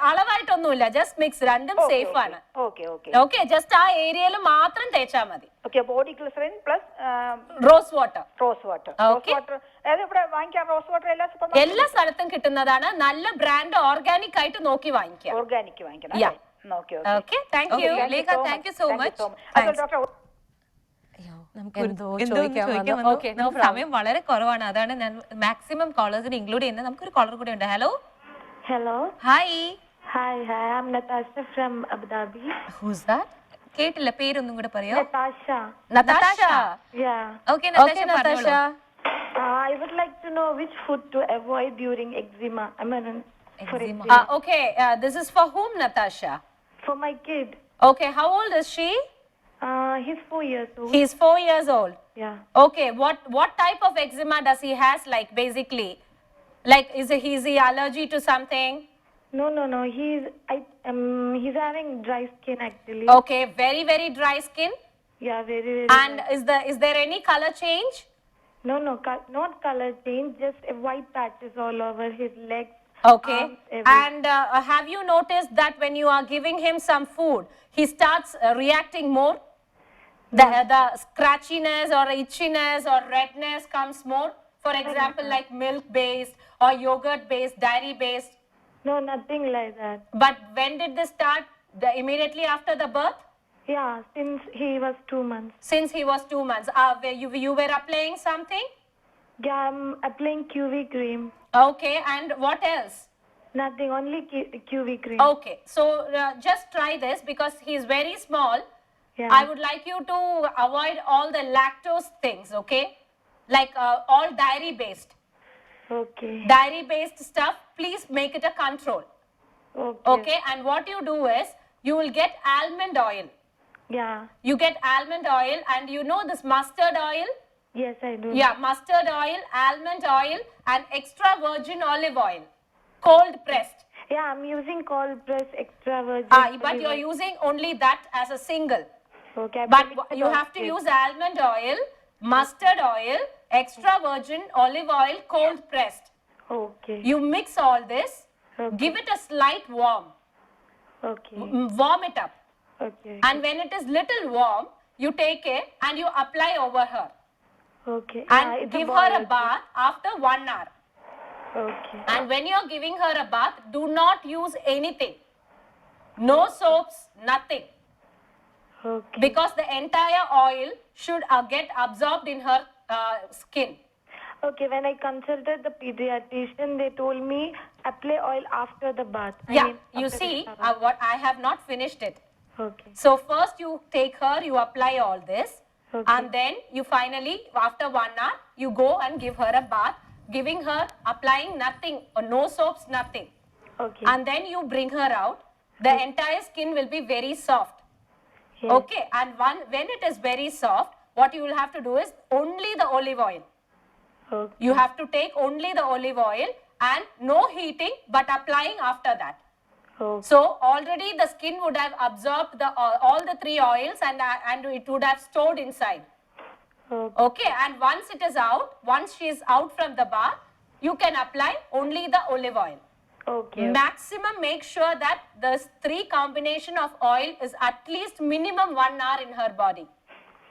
അളവായിട്ടൊന്നുമില്ല, ജസ്റ്റ് മിക്സ്, രണ്ടും സേഫ് ആണ്. ഓക്കെ, ജസ്റ്റ് ആ ഏരിയയിൽ മാത്രം തേച്ചാ മതി. Body glycerine plus rose water. എല്ലാ സ്ഥലത്തും കിട്ടുന്നതാണ്. നല്ല ബ്രാൻഡ് ഓർഗാനിക് ആയിട്ട് നോക്കി വാങ്ങിക്കാം. Okay, thank you thank you so much. സമയം വളരെ കുറവാണ്, അതാണ് ഞാൻ മാക്സിമം കോളേഴ്സിന് ഇൻക്ലൂഡ് ചെയ്യുന്നത്. നമുക്കൊരു കോളർ കൂടെ ഉണ്ട്. Hello. Hello. Hi. Hi, I'm Natasha from Abu Dhabi. Who's that? കേട്ടില്ല, പേരൊന്നും കൂടെ പറയോ? Natasha. Yeah. Okay, Natasha. I would like to know which food to avoid during eczema. For eczema. Okay, this is for whom, Natasha? For my kid. Okay, how old is she? He's 4 years old. He's 4 years old. Yeah. Okay, what type of eczema does he has, like, basically? Like, is he allergy to something? No. He's having dry skin actually. Okay, very, very dry skin. Yeah, very, very. And dry. Is there any color change? No, not color change. Just white patches all over his legs. Okay. And have you noticed that when you are giving him some food, he starts reacting more? The scratchiness or itchiness or redness comes more? For example, like milk-based or yogurt-based, dairy-based? No, nothing like that. But when did this start? Immediately after the birth? Yeah, since he was 2 months. Since he was 2 months. You were applying something? Yeah, I'm applying QV cream. Okay, and what else? Nothing, only QV cream. Okay, so just try this because he is very small. Yeah. I would like you to avoid all the lactose things, okay? Like all dairy based. Okay. Dairy based stuff, please make it a control. Okay. Okay, and what you do is you will get almond oil. Yeah. You get almond oil, and you know this mustard oil? Yes, I do. Yeah, mustard oil, almond oil, and extra virgin olive oil, cold pressed. Yeah, I'm using cold press extra virgin. But you're using only that as a single. Okay. But you have to use almond oil, mustard oil, extra virgin olive oil, cold pressed. Okay. You mix all this, give it a slight warm, Okay. warm it up. Okay. And when it is little warm, you take it and you apply over her. Okay. And it's give ball, her a okay. bath after 1 hour. Okay. And when you're giving her a bath, do not use anything. No soaps, nothing. Okay. Because the entire oil should get absorbed in her skin. Okay, when I consulted the pediatrician, they told me apply oil after the bath. Yeah, you see, what I have not finished it. Okay. So first you take her, you apply all this, Okay. and then you finally, after 1 hour, you go and give her a bath, giving her, applying nothing, or no soaps, nothing. Okay. And then you bring her out. The entire skin will be very soft. Yes. Okay, and when it is very soft, what you will have to do is only the olive oil. Okay. You have to take only the olive oil and no heating, but applying after that. Okay. So already the skin would have absorbed all the 3 oils and it would have stored inside. Okay. Okay, and once it is out, once she is out from the bath, you can apply only the olive oil. Okay. Maximum make sure that the 3 combination of oil is at least minimum 1 hour in her body.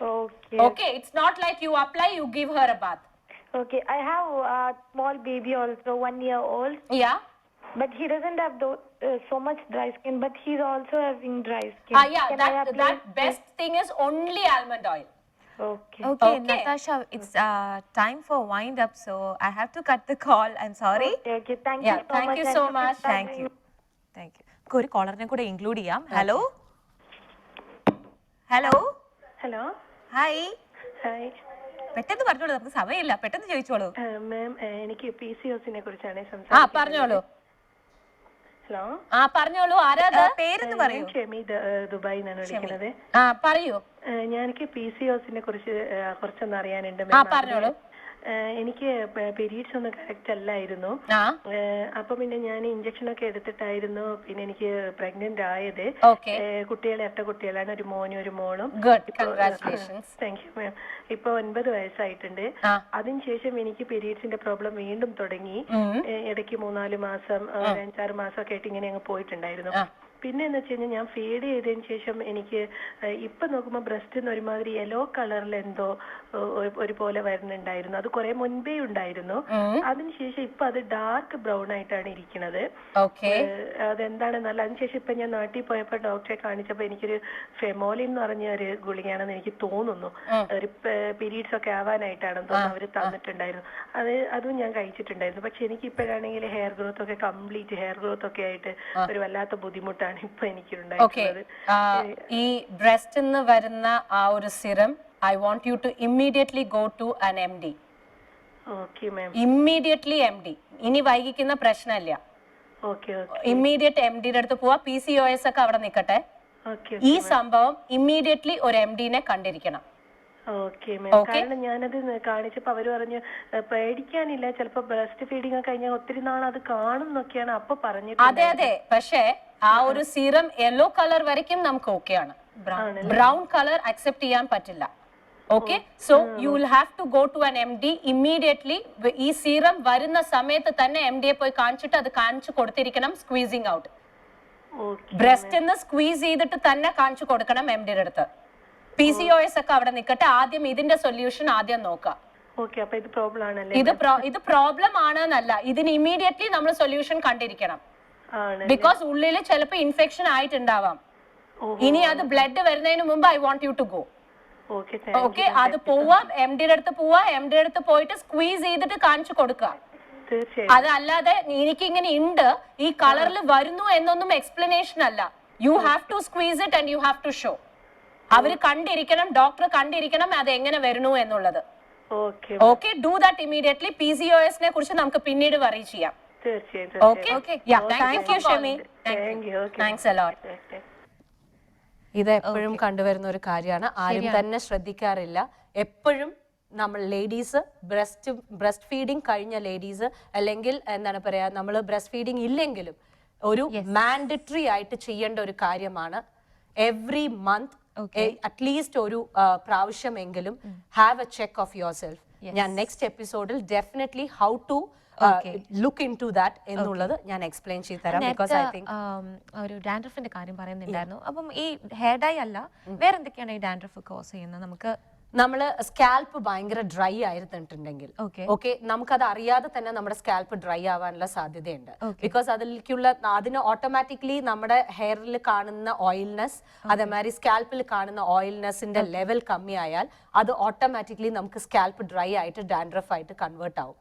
Okay. Okay, it's not like you apply, you give her a bath. Okay. I have a small baby also, 1 year old, Yeah. but he doesn't have so much dry skin, but he's also having dry skin. Yeah, Can I apply that best thing is only almond oil. Okay. Okay, Okay. Natasha, it's time for wind up, so I have to cut the call. I'm sorry. Okay. Okay. Thank Yeah, you so thank much. you and so happy much. Thank Sunday. you. Thank you. ഒരു കോളറിനെ കൂടെ include ചെയ്യാം. Hello hello Hello. Hi Hi. പെട്ടെന്ന് പറഞ്ഞോളൂ, നമുക്ക് സമയമില്ല, പെട്ടെന്ന് ചോദിച്ചോളൂ. മാം എനിക്ക് PCOSനെ കുറിച്ചാണ് പറഞ്ഞോളൂ. ഹലോ. പറഞ്ഞോളൂ, ആരാത്? പേരെന്ന് പറയൂ. ഷെമി ദുബായിൽ നിന്നാണ് വിളിക്കുന്നത്. പറയൂ. ഞാനെനിക്ക് PCOSനെ കുറിച്ച് കുറച്ചൊന്ന് അറിയാനുണ്ട്. പറഞ്ഞോളൂ. എനിക്ക് പീരീഡ്സ് ഒന്നും കറക്റ്റ് അല്ലായിരുന്നു. അപ്പൊ പിന്നെ ഞാൻ ഇഞ്ചക്ഷൻ ഒക്കെ എടുത്തിട്ടായിരുന്നു പിന്നെ എനിക്ക് പ്രഗ്നന്റ് ആയത്. കുട്ടികളെ 8 കുട്ടികളാണ്, ഒരു മോനും ഒരു മോളും. Thank you ma'am. ഇപ്പൊ 9 വയസ്സായിട്ടുണ്ട്. അതിനുശേഷം എനിക്ക് പീരീഡ്സിന്റെ പ്രോബ്ലം വീണ്ടും തുടങ്ങി. ഇടയ്ക്ക് 3-4 മാസം 5-6 മാസം ഒക്കെ ആയിട്ട് ഇങ്ങനെ അങ്ങ് പോയിട്ടുണ്ടായിരുന്നു. പിന്നെ എന്ന് വെച്ച് കഴിഞ്ഞാൽ ഞാൻ ഫീഡ് ചെയ്തതിന് ശേഷം എനിക്ക് ഇപ്പൊ നോക്കുമ്പോ ബ്രസ്റ്റിന്ന് ഒരുമാതിരി യെല്ലോ കളറിൽ എന്തോ ഒരുപോലെ വരുന്നുണ്ടായിരുന്നു. അത് കുറെ മുൻപേ ഉണ്ടായിരുന്നു. അതിനുശേഷം ഇപ്പൊ അത് ഡാർക്ക് ബ്രൗൺ ആയിട്ടാണ് ഇരിക്കുന്നത്. അതെന്താണെന്നല്ല. അതിനുശേഷം ഇപ്പൊ ഞാൻ നാട്ടിൽ പോയപ്പോ ഡോക്ടറെ കാണിച്ചപ്പോ എനിക്കൊരു ഫെമോലിൻ എന്ന് പറഞ്ഞ ഒരു ഗുളികയാണെന്ന് എനിക്ക് തോന്നുന്നു. ഒരു പീരീഡ്സ് ഒക്കെ ആവാനായിട്ടാണെന്ന് തോന്നുന്നു അവര് തന്നിട്ടുണ്ടായിരുന്നു. അതും ഞാൻ കഴിച്ചിട്ടുണ്ടായിരുന്നു. പക്ഷെ എനിക്ക് ഇപ്പോഴാണെങ്കിൽ ഹെയർ ഗ്രോത്ത് ഒക്കെ കംപ്ലീറ്റ് ഹെയർ ഗ്രോത്ത് ഒക്കെ ആയിട്ട് ഒരു വല്ലാത്ത ബുദ്ധിമുട്ടാണ് ഇപ്പൊ എനിക്ക് ഉണ്ടായിട്ടുള്ളത്. ഈ ബ്രസ്റ്റിന്ന് വരുന്ന ആ ഒരു serum I want you to immediately go to an MD. Okay ma'am. Immediately MD. ഇനി വൈകിക്കുന്ന പ്രശ്നമില്ല. ഇമ്മീഡിയറ്റ് MDയുടെ അടുത്ത് പോവാ. PCOS ഒക്കെ അവിടെ നിൽക്കട്ടെ. ഈ സംഭവം ഇമ്മീഡിയറ്റ്ലി ഒരു MDനെ കണ്ടിരിക്കണം. കാരണം ഞാനത് കാണിച്ചപ്പോ അവര് പറഞ്ഞു പേടിക്കാനില്ല, ചിലപ്പോ ബ്രസ്റ്റ് ഫീഡിങ് കഴിഞ്ഞാൽ ഒത്തിരി നാൾ അത് കാണും എന്നൊക്കെയാണ് അപ്പൊ പറഞ്ഞത്. അതെ, പക്ഷേ ആ ഒരു സീറം യെല്ലോ കളർ വരയ്ക്കും നമുക്ക് ഓക്കെയാണ്. ബ്രൗൺ കളർ അക്സെപ്റ്റ് ചെയ്യാൻ പറ്റില്ല. Okay, so you will have to go to an MD immediately. ഈ സീറം വരുന്ന സമയത്ത് തന്നെ MDയെ പോയി കാണിച്ചിട്ട് അത് കാണിച്ചു കൊടുത്തിരിക്കണം. സ്ക്വീസിങ് ഔട്ട്, ബ്രസ്റ്റിന്ന് സ്ക്വീസ് ചെയ്തിട്ട് തന്നെ കാണിച്ചു കൊടുക്കണം MDയുടെ അടുത്ത്. PCOS ഒക്കെ അവിടെ നിൽക്കട്ടെ. ആദ്യം ഇതിന്റെ സൊല്യൂഷൻ ആദ്യം നോക്കാം. ഇത് പ്രോബ്ലം ആണെന്നല്ല, ഇതിന് ഇമ്മീഡിയറ്റ്ലി നമ്മൾ സൊല്യൂഷൻ കണ്ടിരിക്കണം. ബിക്കോസ് ഉള്ളിൽ ചിലപ്പോൾ ഇൻഫെക്ഷൻ ആയിട്ടുണ്ടാവാം. ഇനി അത് ബ്ലഡ് വരുന്നതിന് മുമ്പ് I want you to go. Okay, അത് പോവാ, MDയുടെ അടുത്ത് പോവാ. MDയുടെ അടുത്ത് പോയിട്ട് സ്ക്വീസ് ചെയ്തിട്ട് കാണിച്ചു കൊടുക്കുക. തീർച്ചയായും. അതല്ലാതെ എനിക്കിങ്ങനെ ഉണ്ട് ഈ കളറിൽ വരുന്നു എന്നൊന്നും എക്സ്പ്ലനേഷൻ അല്ല. You have to squeeze it and you have to show. അവര് കണ്ടിരിക്കണം, ഡോക്ടർ കണ്ടിരിക്കണം അത് എങ്ങനെ വരുന്നു എന്നുള്ളത്. Okay, do that immediately. PCOS നെ കുറിച്ച് നമുക്ക് പിന്നീട് വറി ചെയ്യാം. Thank you Shami. Thanks a lot. ഇത് എപ്പോഴും കണ്ടുവരുന്ന ഒരു കാര്യമാണ്, ആരും തന്നെ ശ്രദ്ധിക്കാറില്ല. എപ്പോഴും നമ്മൾ ലേഡീസ് ബ്രസ്റ്റ് ഫീഡിങ് കഴിഞ്ഞ ലേഡീസ്, അല്ലെങ്കിൽ എന്താണ് പറയാ, നമ്മൾ ബ്രസ്റ്റ് ഫീഡിങ് ഇല്ലെങ്കിലും ഒരു മാൻഡറ്ററി ആയിട്ട് ചെയ്യേണ്ട ഒരു കാര്യമാണ് എവറി മന്ത് അറ്റ്ലീസ്റ്റ് ഒരു പ്രാവശ്യമെങ്കിലും have a check of yourself. ഞാൻ നെക്സ്റ്റ് എപ്പിസോഡിൽ definitely how to look into that എന്നുള്ളത് ഞാൻ എക്സ്പ്ലെയിൻ ചെയ്ത് തരാം. ബിക്കോസ് ഐ തിങ്ക് ഒരു ഡാൻഡ്രഫിന്റെ കാര്യം പറയുന്നുണ്ടായിരുന്നു. അപ്പം ഈ ഹെയർ ഡൈ അല്ല വേറെ എന്തൊക്കെയാണ് ഈ ഡാൻഡ്രഫ് കോസ് ചെയ്യുന്നത്? നമുക്ക് നമ്മള് സ്കാൽപ്പ് ഭയങ്കര ഡ്രൈ ആയിരുന്നിട്ടുണ്ടെങ്കിൽ ഓക്കെ, നമുക്കത് അറിയാതെ തന്നെ നമ്മുടെ സ്കാൽപ്പ് ഡ്രൈ ആവാനുള്ള സാധ്യതയുണ്ട്. ബിക്കോസ് അതിന് ഓട്ടോമാറ്റിക്കലി നമ്മുടെ ഹെയറിൽ കാണുന്ന ഓയിൽനെസ്, അതേമാതിരി സ്കാൽപ്പിൽ കാണുന്ന ഓയിൽനെസിന്റെ ലെവൽ കമ്മിയായാൽ അത് ഓട്ടോമാറ്റിക്കലി നമുക്ക് സ്കാൽപ്പ് ഡ്രൈ ആയിട്ട് ഡാൻഡ്രഫ് ആയിട്ട് കൺവേർട്ട് ആവും.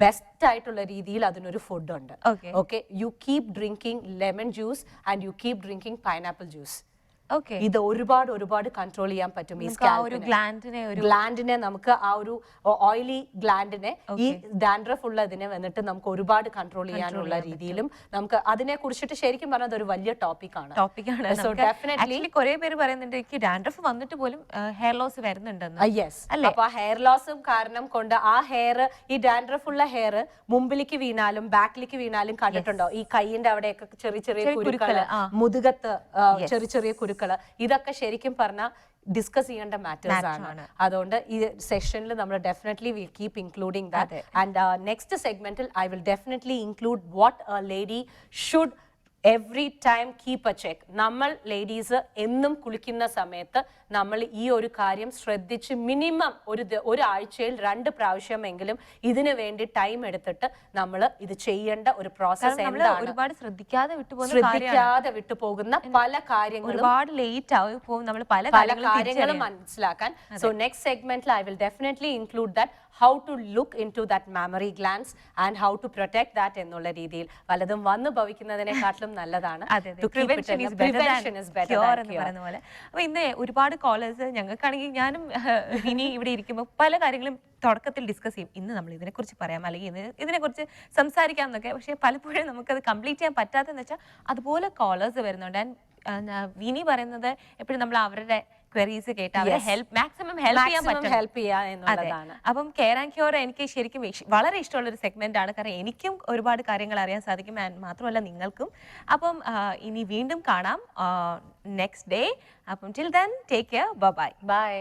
ബെസ്റ്റ് ആയിട്ടുള്ള രീതിയിൽ അതിനൊരു ഫുഡ് ഉണ്ട്. Okay, you keep drinking lemon juice and you keep drinking pineapple juice. ഇത് ഒരുപാട് കൺട്രോൾ ചെയ്യാൻ പറ്റും. ഈ ഗ്ലാൻഡിനെ നമുക്ക് ആ ഒരു ഓയിലി ഗ്ലാൻഡിനെ ഈ ഡാൻഡ്രഫ് ഉള്ളതിനെ വന്നിട്ട് നമുക്ക് ഒരുപാട് കൺട്രോൾ ചെയ്യാനുള്ള രീതിയിലും നമുക്ക് അതിനെ കുറിച്ചിട്ട് ശരിക്കും പറഞ്ഞത് ഒരു വലിയ ടോപ്പിക്കാണ്. സോ ഡെഫിനറ്റ്ലി കുറെ പേര് പറയുന്നുണ്ട് എനിക്ക് ഡാൻഡ്രഫ് വന്നിട്ട് പോലും ഹെയർ ലോസ് വരുന്നുണ്ടെന്ന്. യെസ്, അപ്പൊ ആ ഹെയർ ലോസും കാരണം കൊണ്ട് ആ ഹെയർ, ഈ ഡാൻഡ്രഫ് ഉള്ള ഹെയർ മുമ്പിലേക്ക് വീണാലും ബാക്കിലേക്ക് വീണാലും കണ്ടിട്ടുണ്ടോ? ഈ കൈയിന്റെ അവിടെയൊക്കെ ചെറിയ ചെറിയ കുരുക്കള്, മുതുകത്ത് ചെറിയ ചെറിയ കുരുക്കള്, ഇതൊക്കെ ശരിക്കും പറഞ്ഞാൽ ഡിസ്കസ് ചെയ്യേണ്ട മാറ്റേഴ്സ് ആണ്. അതുകൊണ്ട് ഈ സെഷനിൽ നമ്മൾ definitely will keep including that. And next സെഗ്മെന്റിൽ I will definitely include what a lady should every time keep a check. നമ്മൾ ലേഡീസ് എന്നും കുളിക്കുന്ന സമയത്ത് നമ്മൾ ഈ ഒരു കാര്യം ശ്രദ്ധിച്ച് മിനിമം ഒരാഴ്ചയിൽ 2 പ്രാവശ്യമെങ്കിലും ഇതിനു വേണ്ടി ടൈം എടുത്തിട്ട് നമ്മൾ ഇത് ചെയ്യേണ്ട ഒരു പ്രോസസ് എന്താണ്. ഒരുപാട് ശ്രദ്ധിക്കാതെ വിട്ടുപോകുന്ന പല കാര്യങ്ങളും, ഒരുപാട് ലേറ്റ് ആവും നമ്മൾ പല കാര്യങ്ങളും മനസ്സിലാക്കാൻ. സോ നെക്സ്റ്റ് സെഗ്മെന്റിൽ I will definitely include that how to look into that mammary glands and how to protect that എന്നുള്ള രീതിയിൽ. വലതും വന്നു ഭവിക്കുന്നതിനെക്കാട്ടിലും നല്ലതാണ്. പ്രിവെൻഷൻ ഈസ് ബെറ്റർ എന്ന് പറയുന്ന പോലെ. അപ്പൊ ഇന്ന് ഒരുപാട് കോളേഴ്സ്, ഞങ്ങൾക്കാണെങ്കിൽ ഞാനും ഇനി ഇവിടെ ഇരിക്കുമ്പോൾ പല കാര്യങ്ങളും തുടക്കത്തിൽ ഡിസ്കസ് ചെയ്യും. ഇന്ന് നമ്മൾ ഇതിനെക്കുറിച്ച് പറയാം, അല്ലെങ്കിൽ ഇതിനെക്കുറിച്ച് സംസാരിക്കാം എന്നൊക്കെ. പക്ഷെ പലപ്പോഴും നമുക്കത് കംപ്ലീറ്റ് ചെയ്യാൻ പറ്റാത്തെന്ന് വെച്ചാൽ അതുപോലെ കോളേഴ്സ് വരുന്നുണ്ട്. ആൻഡ് വിനി പറയുന്നത് എപ്പോഴും നമ്മൾ അവരുടെ ക്വയറീസ് കേട്ട് അവരെ മാക്സിമം ഹെൽപ്പ് ചെയ്യാൻ എന്നുള്ളതാണ്. അപ്പം കെയർ ആൻഡ് ക്യൂർ എനിക്ക് ശരിക്കും വളരെ ഇഷ്ടമുള്ള ഒരു സെഗ്മെന്റ് ആണ്. കാരണം എനിക്കും ഒരുപാട് കാര്യങ്ങൾ അറിയാൻ സാധിക്കും, മാത്രമല്ല നിങ്ങൾക്കും. അപ്പം ഇനി വീണ്ടും കാണാം നെക്സ്റ്റ് ഡേ. അപ്പം till then take care, by.